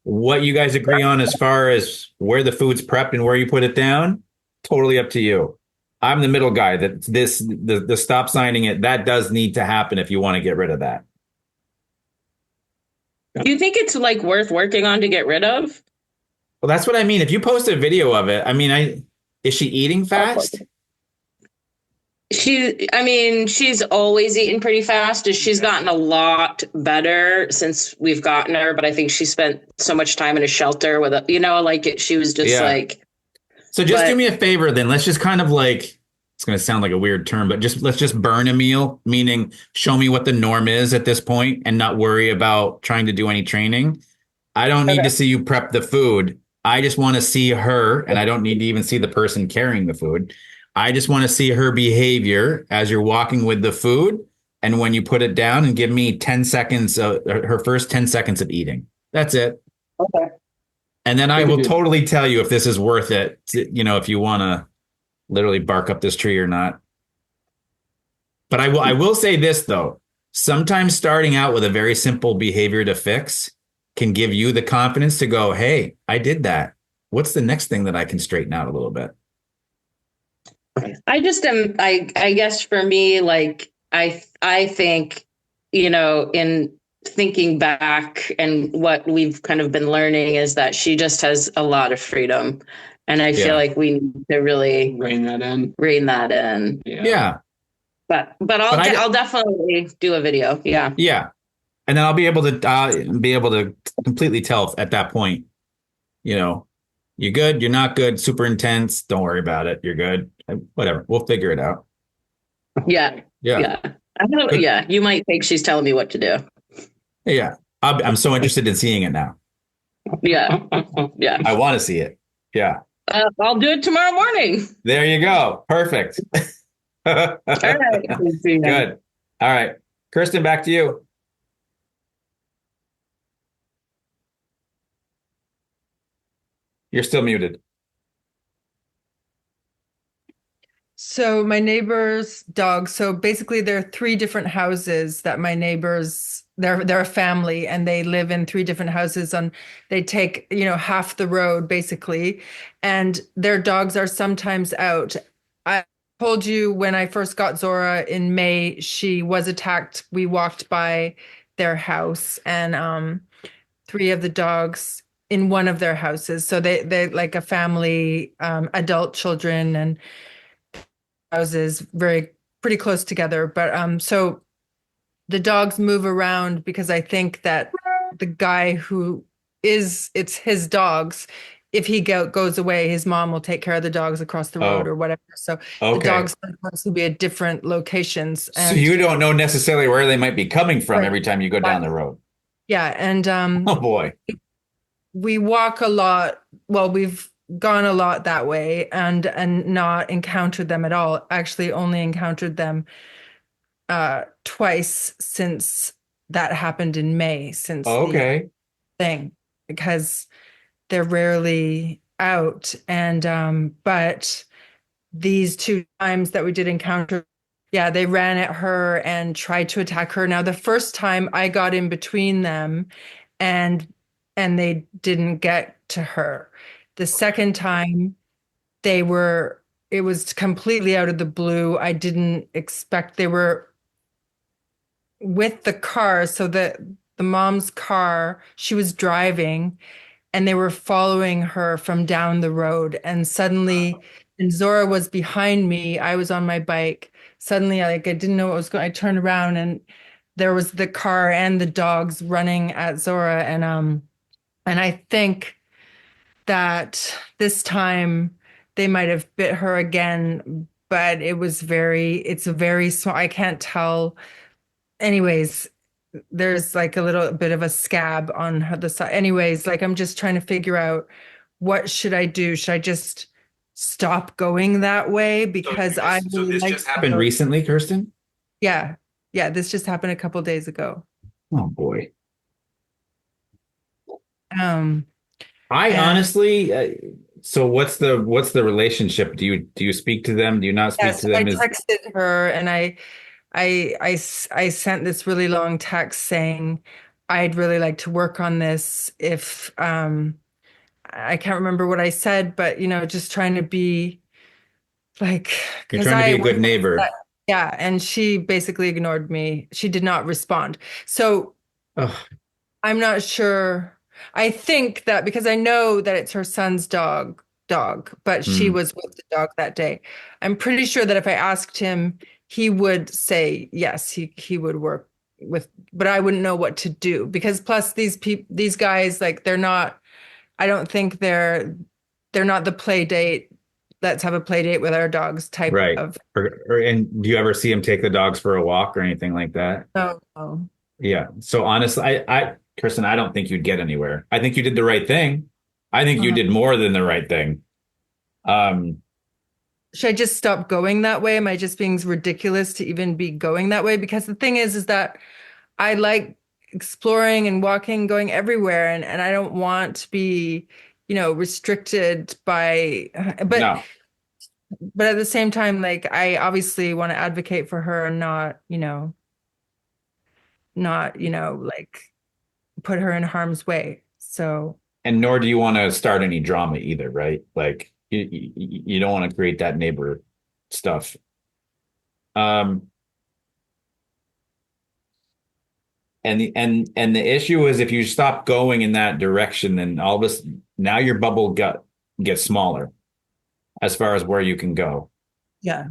What you guys agree on as far as where the food's prepped and where you put it down, totally up to you. I'm the middle guy that the stop signing it, that does need to happen if you want to get rid of that. Do you think it's like worth working on to get rid of? Well, that's what I mean. If you post a video of it, I mean, is she eating fast? She's always eaten pretty fast. She's gotten a lot better since we've gotten her, but I think she spent so much time in a shelter with she was just like. So just do me a favor then. Let's just kind of like, it's going to sound like a weird term, but let's just burn a meal, meaning show me what the norm is at this point and not worry about trying to do any training. I don't need to see you prep the food. I just want to see her, and I don't need to even see the person carrying the food. I just want to see her behavior as you're walking with the food. And when you put it down, and give me 10 seconds, her first 10 seconds of eating. That's it. Okay. And then I will totally tell you if this is worth it, if you want to literally bark up this tree or not. But I will say this, though. Sometimes starting out with a very simple behavior to fix can give you the confidence to go, hey, I did that. What's the next thing that I can straighten out a little bit? I guess for me, like, I think, in thinking back and what we've kind of been learning is that she just has a lot of freedom. And I feel like we need to really rein that in. Yeah. But I'll definitely do a video. Yeah. Yeah. And then I'll be able to completely tell at that point, you're good, you're not good, super intense. Don't worry about it. You're good. Whatever. We'll figure it out. Yeah. Yeah. I know. Yeah. You might think she's telling me what to do. Yeah. I'm so interested in seeing it now. Yeah. Yeah. I want to see it. Yeah. I'll do it tomorrow morning. There you go. Perfect. All right. Good. All right. Kirsten, back to you. You're still muted. So my neighbor's dog. So basically there are 3 different houses that my neighbors, they're a family and they live in 3 different houses they take, half the road basically. And their dogs are sometimes out. I told you when I first got Zora in May, she was attacked. We walked by their house and 3 of the dogs in one of their houses. So they're like a family, adult children and houses pretty close together. But so the dogs move around because I think that the guy it's his dogs. If he goes away, his mom will take care of the dogs across the road or whatever. So the dogs sometimes will be at different locations. So you don't know necessarily where they might be coming from every time you go down the road. Yeah. And oh boy. We walk a lot. Well, we've gone a lot that way and not encountered them at all. Actually only encountered them twice since that happened in May, since the thing, because they're rarely out. And but these 2 times that we did encounter, they ran at her and tried to attack her. Now the first time I got in between them and they didn't get to her. The second time it was completely out of the blue. I didn't expect. They were with the car. So the mom's car, she was driving and they were following her from down the road. And suddenly, and Zora was behind me. I was on my bike. Suddenly, I didn't know what was going. I turned around, and there was the car and the dogs running at Zora. And I think that this time they might have bit her again, but it's a very small, I can't tell. Anyways, there's like a little bit of a scab on the side. Anyways, like I'm just trying to figure out, what should I do? Should I just stop going that way? Because so this just happened recently, Kirsten? Yeah. Yeah. This just happened a couple days ago. Oh boy. And Honestly, so what's the relationship? Do you speak to them? Do you not speak to them? I texted her, and I sent this really long text saying I'd really like to work on this. If I can't remember what I said, but just trying to be like, you're trying to be a good neighbor. Yeah, and she basically ignored me. She did not respond. So I'm not sure. I think that because I know that it's her son's dog, but she was with the dog that day. I'm pretty sure that if I asked him, he would say yes, he would work with, but I wouldn't know what to do, because plus these guys, like, I don't think they're not the play date. Let's have a play date with our dogs type of. And do you ever see him take the dogs for a walk or anything like that? No. Yeah. So honestly, Kristen, I don't think you'd get anywhere. I think you did the right thing. I think you did more than the right thing. Should I just stop going that way? Am I just being ridiculous to even be going that way? Because the thing is that I like exploring and walking, going everywhere, and I don't want to be, restricted by. But no. But at the same time, like, I obviously want to advocate for her and not, like, put her in harm's way. So. And nor do you want to start any drama either, right? Like, you don't want to create that neighbor stuff. And the issue is, if you stop going in that direction, then all this, now your bubble gets smaller as far as where you can go. Yeah.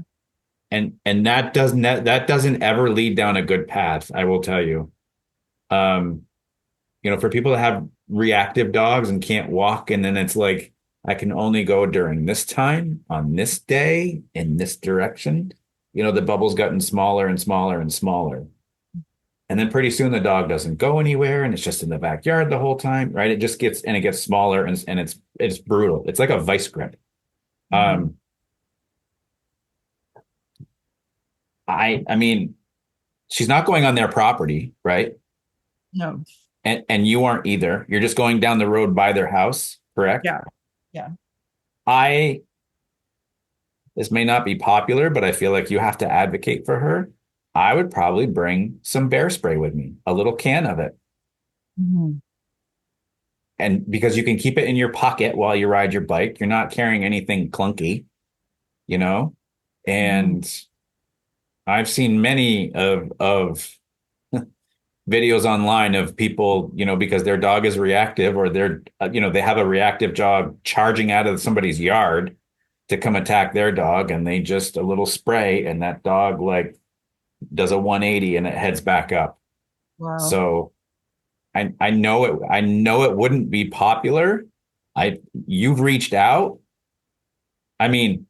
And that doesn't ever lead down a good path, I will tell you. For people to have reactive dogs and can't walk, and then it's like, I can only go during this time on this day in this direction. The bubble's gotten smaller and smaller and smaller. And then pretty soon the dog doesn't go anywhere, and it's just in the backyard the whole time, right? It just gets smaller, and it's brutal. It's like a vice grip. I mean, she's not going on their property, right? No. And you aren't either. You're just going down the road by their house, correct? Yeah. This may not be popular, but I feel like you have to advocate for her. I would probably bring some bear spray with me, a little can of it. And because you can keep it in your pocket while you ride your bike, you're not carrying anything clunky, and I've seen many of videos online of people, because their dog is reactive, or they have a reactive dog charging out of somebody's yard to come attack their dog, and they just a little spray, and that dog like does a 180 and it heads back up. Wow. So I know it wouldn't be popular. You've reached out. I mean,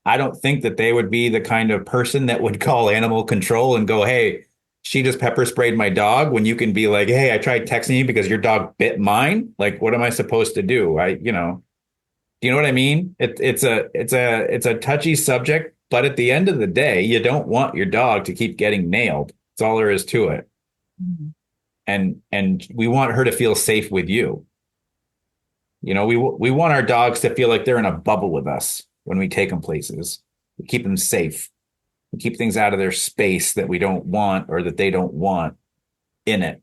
I don't think that they would be the kind of person that would call animal control and go, "Hey, she just pepper sprayed my dog," when you can be like, "Hey, I tried texting you because your dog bit mine. Like, what am I supposed to do?" Do you know what I mean? It's a touchy subject, but at the end of the day, you don't want your dog to keep getting nailed. That's all there is to it. And we want her to feel safe with you. We want our dogs to feel like they're in a bubble with us when we take them places. We keep them safe. We keep things out of their space that we don't want, or that they don't want in it.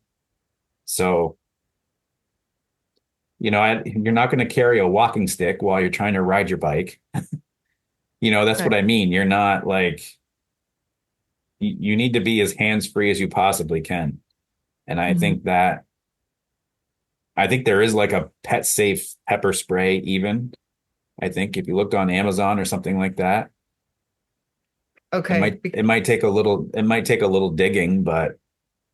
So, you're not going to carry a walking stick while you're trying to ride your bike. That's what I mean. You're not like, you need to be as hands-free as you possibly can. And I think that I think there is like a pet safe pepper spray even. I think if you looked on Amazon or something like that. Okay. It might take a little digging, but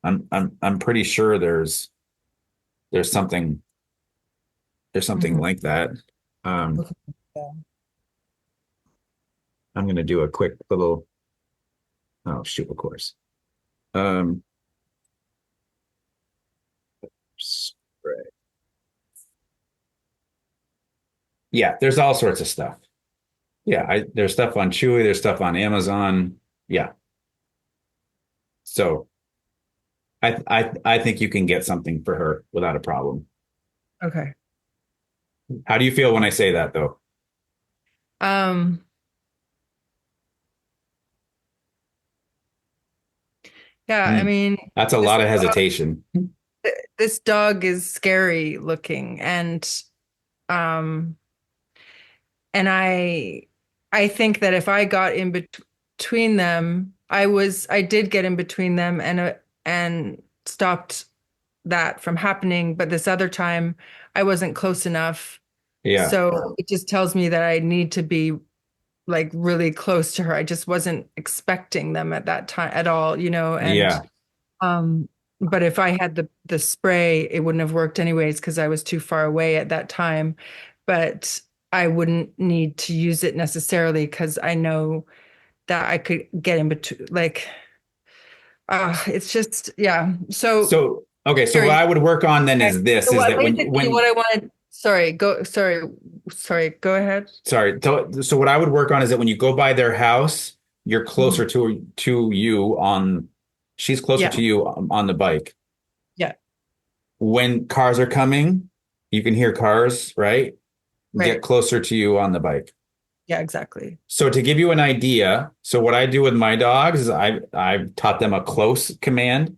I'm pretty sure there's something like that. Okay. Yeah. I'm gonna do a quick little of course. Um spray. Yeah, there's all sorts of stuff. Yeah, there's stuff on Chewy, there's stuff on Amazon. Yeah. So I think you can get something for her without a problem. Okay. How do you feel when I say that though? Um, yeah, I mean, That's a lot of hesitation. this dog is scary looking, um and I think that if I got in between them, I did get in between them and stopped that from happening, but this other time I wasn't close enough. Yeah. So it just tells me that I need to be like really close to her. I just wasn't expecting them at that time at all, and Yeah. um but if I had the spray, it wouldn't have worked anyways because I was too far away at that time. But I wouldn't need to use it necessarily because I know that I could get in between. Like, it's just, yeah. So okay, so what Sorry. I would work on then is this: So is what, that basically when what I wanted. Sorry. Go ahead. sorry. So what I would work on is that when you go by their house, you're closer Mm-hmm. to you on. She's closer Yeah. to you on the bike. Yeah. When cars are coming, you can hear cars, right? Get Right. closer to you on the bike. Yeah. Exactly. So to give you an idea, so what I do with my dogs is I've taught them a close command,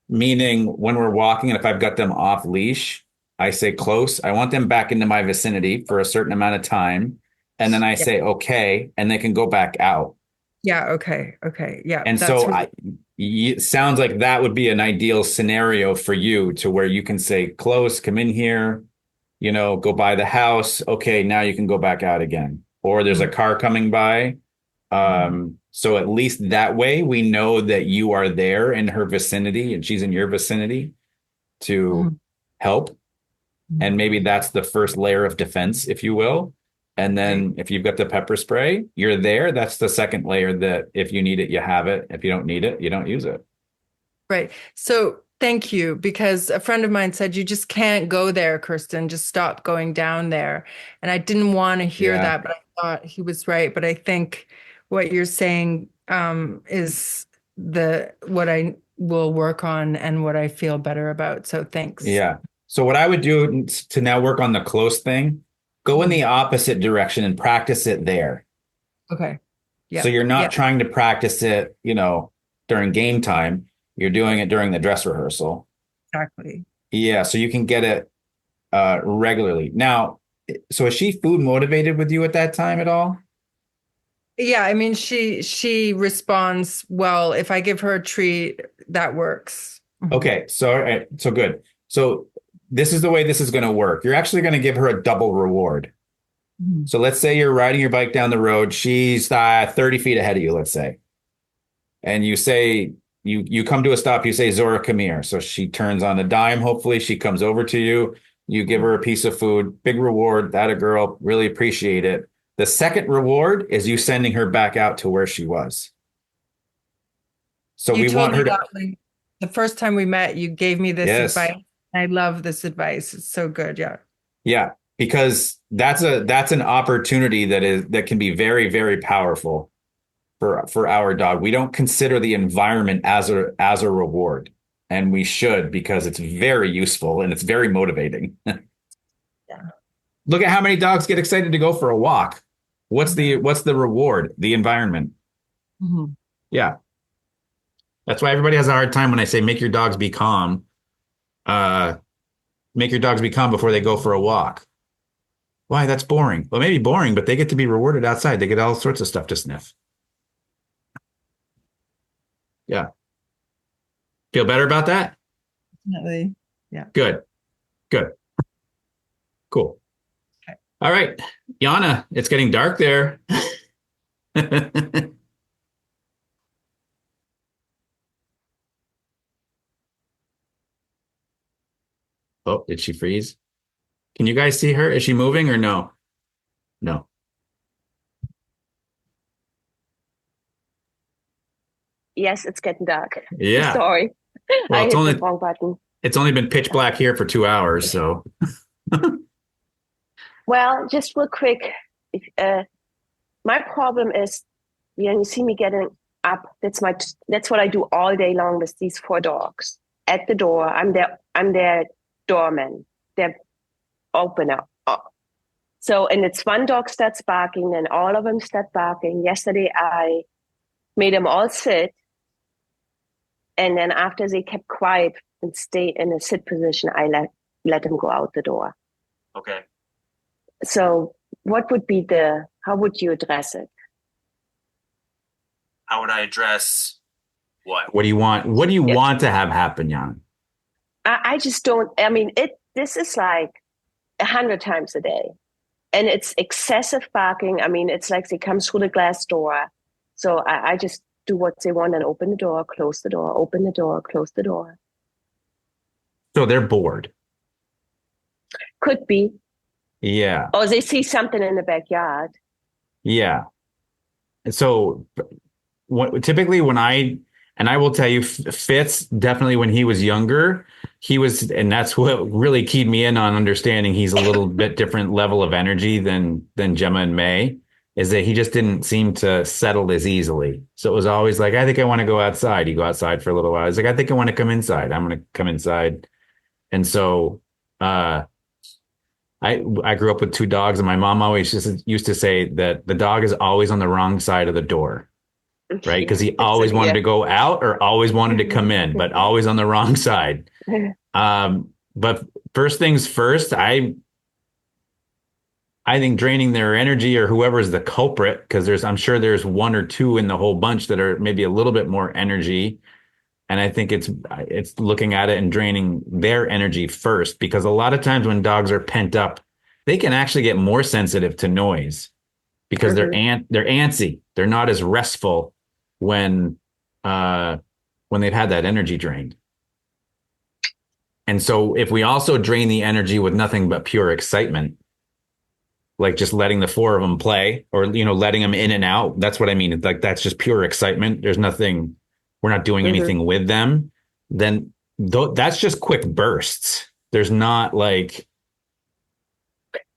meaning when we're walking and if I've got them off leash, I say close. I want them back into my vicinity for a certain amount of time. And then I Yeah. say, okay, and they can go back out. Yeah. Okay. Okay. Yeah. And That's so really. it sounds like that would be an ideal scenario for you to where you can say, close, come in here, go by the house. Okay, now you can go back out again. Or there's a car coming by. So at least that way we know that you are there in her vicinity and she's in your vicinity to help. And maybe that's the first layer of defense, if you will. And then if you've got the pepper spray, you're there. That's the second layer that if you need it, you have it. If you don't need it, you don't use it. Right. So thank you, because a friend of mine said, you just can't go there, Kirsten. Just stop going down there. And I didn't want to hear that, but I thought he was right. But I think what you're saying is what I will work on and what I feel better about. So thanks. Yeah. So what I would do to now work on the close thing, go in the opposite direction and practice it there. Okay. Yeah. So you're not trying to practice it, during game time. You're doing it during the dress rehearsal. Exactly. Yeah. So you can get it regularly. Now, so is she food motivated with you at that time at all? Yeah. I mean, she responds well. If I give her a treat, that works. Okay. So, all right, so good. So this is the way this is going to work. You're actually going to give her a double reward. So let's say you're riding your bike down the road. She's 30 feet ahead of you, let's say. And you say, you come to a stop, you say, Zora, come here. So she turns on a dime. Hopefully she comes over to you. You give her a piece of food, big reward. That a girl, really appreciate it. The second reward is you sending her back out to where she was. So we want her to. The first time we met, you gave me this Yes. advice. I love this advice. It's so good. Yeah. Yeah, because that's an opportunity that can be very, very powerful for our dog. We don't consider the environment as a reward, and we should, because it's very useful and it's very motivating. Yeah. Look at how many dogs get excited to go for a walk. What's the reward? The environment. Yeah. That's why everybody has a hard time when I say make your dogs be calm. Make your dogs be calm before they go for a walk. Why? That's boring. Well, maybe boring, but they get to be rewarded outside. They get all sorts of stuff to sniff. Yeah. Feel better about that? Definitely. Yeah. Good. Good. Cool. Okay. All right. Yana, it's getting dark there. Oh, did she freeze? Can you guys see her? Is she moving or no? No. Yes, it's getting dark. Yeah. Sorry. Well, I hit the wrong button. It's only been pitch black here for 2 hours, so. Well, just real quick, my problem is, you see me getting up. That's what I do all day long with these 4 dogs at the door. I'm their doorman, their opener. So, and it's one dog starts barking, and all of them start barking. Yesterday, I made them all sit, and then after they kept quiet and stay in a sit position, I let them go out the door. Okay. So what would be how would you address it? How would I address what? What do you want? What do you want to have happen, Jan? I just don't, this is like 100 times a day, and it's excessive barking. I mean, it's like they come through the glass door. So I just do what they want and open the door, close the door, open the door, close the door. So they're bored. Could be. Yeah. Or they see something in the backyard. Yeah. And so typically when I will tell you, Fitz, definitely when he was younger, and that's what really keyed me in on understanding he's a little bit different level of energy than Gemma and May, is that he just didn't seem to settle as easily. So it was always like, I think I want to go outside. You go outside for a little while. He's like, I think I want to come inside. I'm going to come inside. And so, I grew up with 2 dogs, and my mom always just used to say that the dog is always on the wrong side of the door, right? Because he always wanted to go out or always wanted to come in, but always on the wrong side. But first things first, I think draining their energy, or whoever is the culprit, because I'm sure there's 1 or 2 in the whole bunch that are maybe a little bit more energy. And I think it's looking at it and draining their energy first, because a lot of times when dogs are pent up, they can actually get more sensitive to noise because they're antsy. They're not as restful when they've had that energy drained. And so if we also drain the energy with nothing but pure excitement, like just letting the 4 of them play, or, letting them in and out, that's what I mean. It's like, that's just pure excitement. There's nothing. We're not doing anything with them, then that's just quick bursts. There's not like,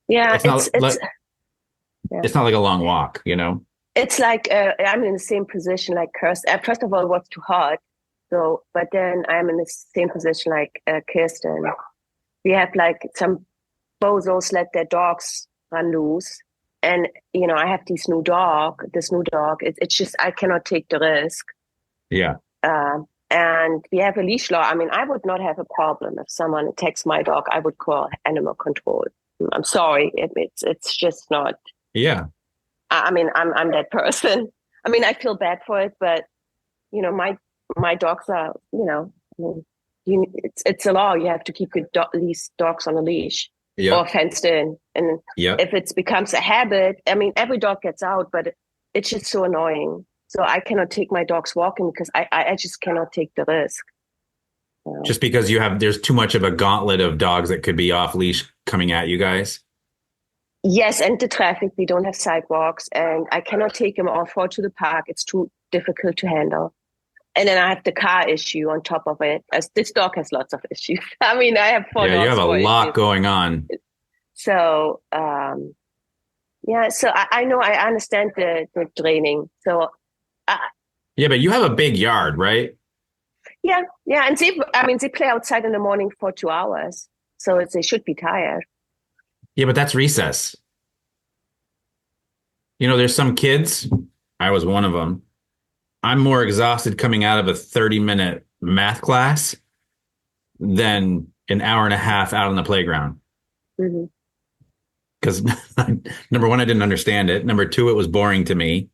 it's not like a long walk, It's like, I'm in the same position like Kirsten. First of all, it was too hot. So, but then I'm in the same position like Kirsten. We have like some bozos let their dogs run loose. And, I have this new dog. It's just, I cannot take the risk. Yeah. And we have a leash law. I mean, I would not have a problem if someone attacks my dog. I would call animal control. I'm sorry. It's just not. Yeah. I mean, I'm that person. I mean, I feel bad for it, but my dogs are, it's a law. You have to keep these dogs on a leash or fenced in. And if it becomes a habit, I mean, every dog gets out, but it's just so annoying. So I cannot take my dogs walking because I just cannot take the risk. Just because there's too much of a gauntlet of dogs that could be off leash coming at you guys. Yes, and the traffic, we don't have sidewalks, and I cannot take them off or to the park. It's too difficult to handle. And then I have the car issue on top of it. As this dog has lots of issues. I mean, I have 4 dogs. Yeah, you have a lot going on. So, so I know, I understand the draining. So, yeah, but you have a big yard, right? Yeah, and they play outside in the morning for 2 hours, so they should be tired. Yeah, but that's recess. There's some kids. I was one of them. I'm more exhausted coming out of a 30-minute math class than an hour and a half out on the playground. Because number 1, I didn't understand it. Number 2, it was boring to me.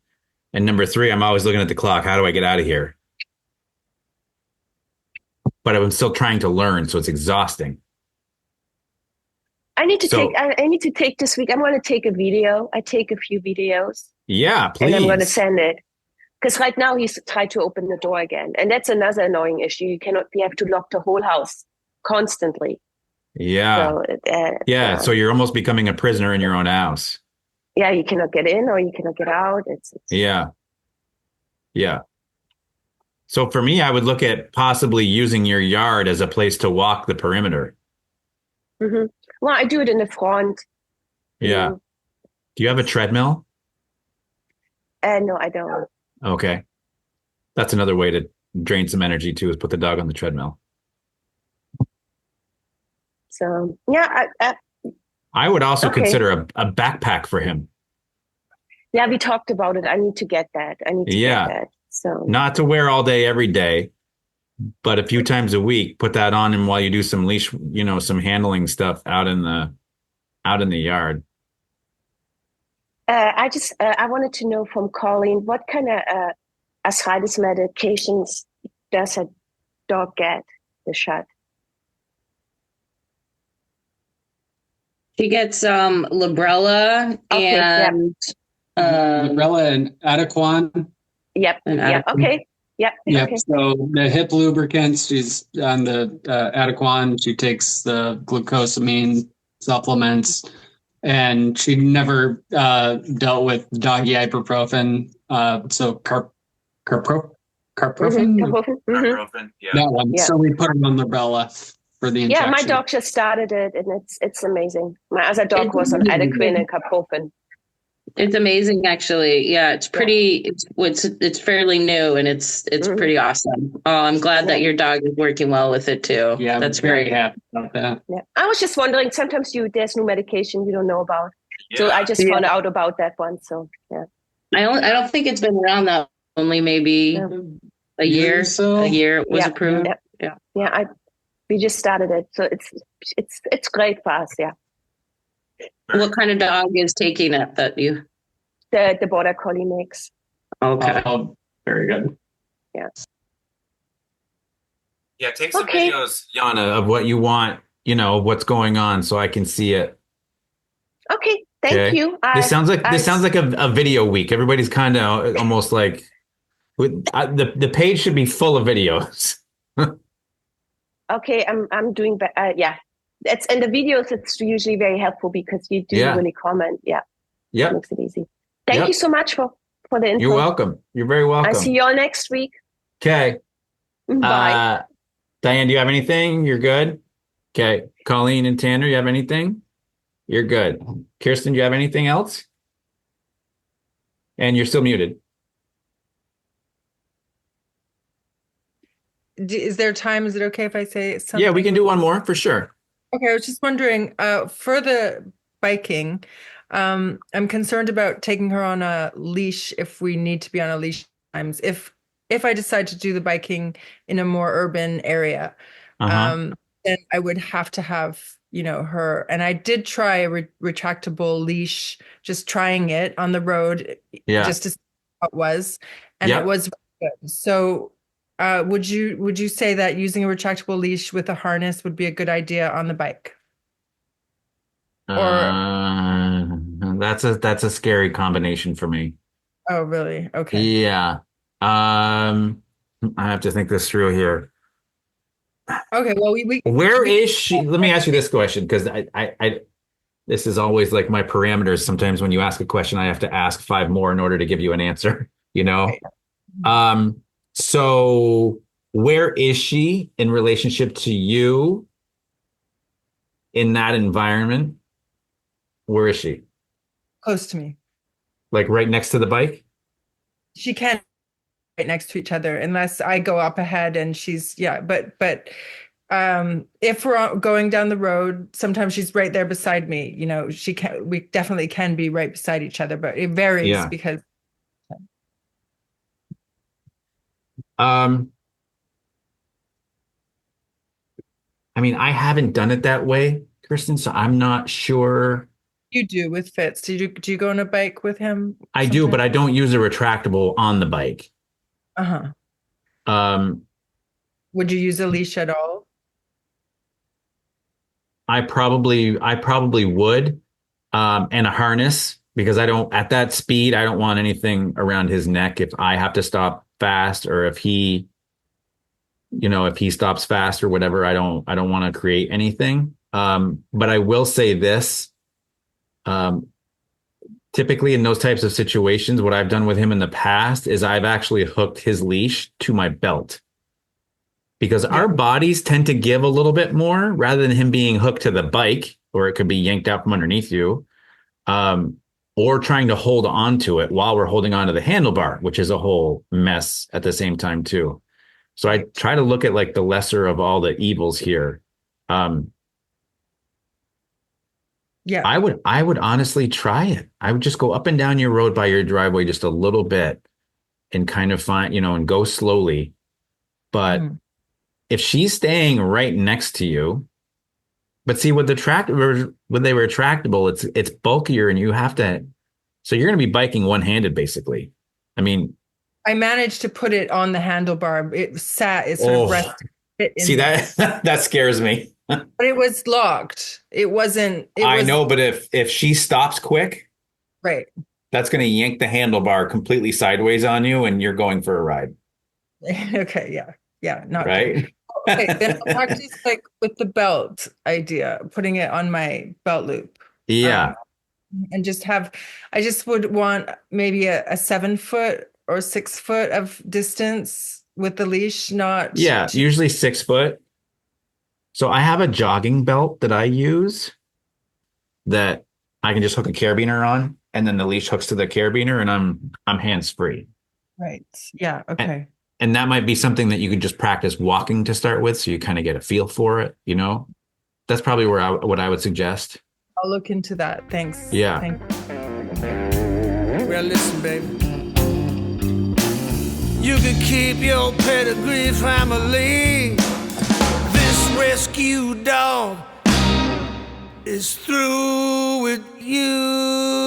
And number 3, I'm always looking at the clock. How do I get out of here? But I'm still trying to learn, so it's exhausting. I need to take this week. I'm going to take a video. I take a few videos. Yeah, please. And I'm going to send it. Because right now he's tried to open the door again. And that's another annoying issue. You have to lock the whole house constantly. Yeah. So, so you're almost becoming a prisoner in your own house. Yeah, you cannot get in or you cannot get out. Yeah. So for me, I would look at possibly using your yard as a place to walk the perimeter. Mm-hmm. Well, I do it in the front. Yeah. Do you have a treadmill? No, I don't. Okay. That's another way to drain some energy too, is put the dog on the treadmill. So, yeah. I would also consider a backpack for him. Yeah, we talked about it. I need to get that. Get that. So not to wear all day, every day, but a few times a week, put that on him while you do some leash, some handling stuff out in the yard. I wanted to know from Colleen, what kind of arthritis medications does a dog get the shot? She gets Librela and Librela and Adequan. Yep. Okay. Yep. Okay. So the hip lubricants, she's on the Adequan. She takes the glucosamine supplements, and she never dealt with doggy ibuprofen. So carprofen. Mm-hmm. Yeah. That one. Yeah. So we put her on Librela for the injection. Yeah, my dog just started it, and it's amazing. My other dog was on Adequan and carprofen. It's amazing, actually. Yeah, it's pretty. It's fairly new, and it's pretty awesome. Oh, I'm glad that your dog is working well with it too. Yeah, that's very great. happy about that. Yeah, I was just wondering. Sometimes there's new medication you don't know about, so I just found out about that one. So yeah, I don't think it's been around that only maybe a year. So a year it was approved. Yeah. We just started it, so it's great for us. Yeah. What kind of dog is taking it that you? The border collie mix. Okay. Oh, very good. Yeah. Yeah, take some videos, Yana, of what you want, what's going on, so I can see it. Okay, thank you. This sounds like a video week. Everybody's kind of almost like the page should be full of videos. Okay, I'm doing yeah. It's in the videos. It's usually very helpful because you do really comment. Yeah. Yeah. Makes it easy. Thank you so much for the info. You're welcome. You're very welcome. I'll see you all next week. Okay. Bye. Diane, do you have anything? You're good? Okay. Colleen and Tanner, you have anything? You're good. Kirsten, do you have anything else? And you're still muted. Is there time? Is it okay if I say something? Yeah, we can do one more for sure. Okay, I was just wondering, for the biking, I'm concerned about taking her on a leash if we need to be on a leash times. If I decide to do the biking in a more urban area, then I would have to have, her. And I did try a retractable leash, just trying it on the road, just to see how it was, and it was good. So, would you say that using a retractable leash with a harness would be a good idea on the bike? That's a scary combination for me. Oh, really? Okay. Yeah. I have to think this through here. Okay. Well, where is she? Let me ask you this question, because I this is always like my parameters. Sometimes when you ask a question, I have to ask 5 more in order to give you an answer. Right. So where is she in relationship to you in that environment? Where is she? Close to me. Like right next to the bike? She can't right next to each other unless I go up ahead and she's, but if we're going down the road, sometimes she's right there beside me. We definitely can be right beside each other, but it varies because I haven't done it that way, Kristen, so I'm not sure. You do with Fitz. Do you go on a bike with him? I do, but I don't use a retractable on the bike. Would you use a leash at all? I probably would, and a harness, because at that speed, I don't want anything around his neck if I have to stop fast, or if he stops fast or whatever. I don't want to create anything. But I will say this, typically in those types of situations, what I've done with him in the past is I've actually hooked his leash to my belt, because our bodies tend to give a little bit more rather than him being hooked to the bike, or it could be yanked out from underneath you, or trying to hold on to it while we're holding on to the handlebar, which is a whole mess at the same time too. So I try to look at like the lesser of all the evils here. Yeah. I would honestly try it. I would just go up and down your road by your driveway just a little bit and kind of find, and go slowly. But if she's staying right next to you, but see, with when they were retractable, it's bulkier and you have to, so you're going to be biking one-handed basically. I mean, I managed to put it on the handlebar. It sort of rested. See, that scares me. But it was locked. It wasn't. I know, but if she stops quick, right, that's going to yank the handlebar completely sideways on you, and you're going for a ride. Okay, yeah, not right. Good. Okay, then I'll practice like with the belt idea, putting it on my belt loop. Yeah, and I just would want maybe a 7 foot or 6 foot of distance with the leash, not usually 6 foot. So I have a jogging belt that I use that I can just hook a carabiner on, and then the leash hooks to the carabiner, and I'm hands free. Right. Yeah. Okay. And that might be something that you could just practice walking to start with, so you kind of get a feel for it. That's probably what I would suggest. I'll look into that. Thanks. Yeah. Well, listen, baby. You can keep your pedigree family. This rescue dog is through with you.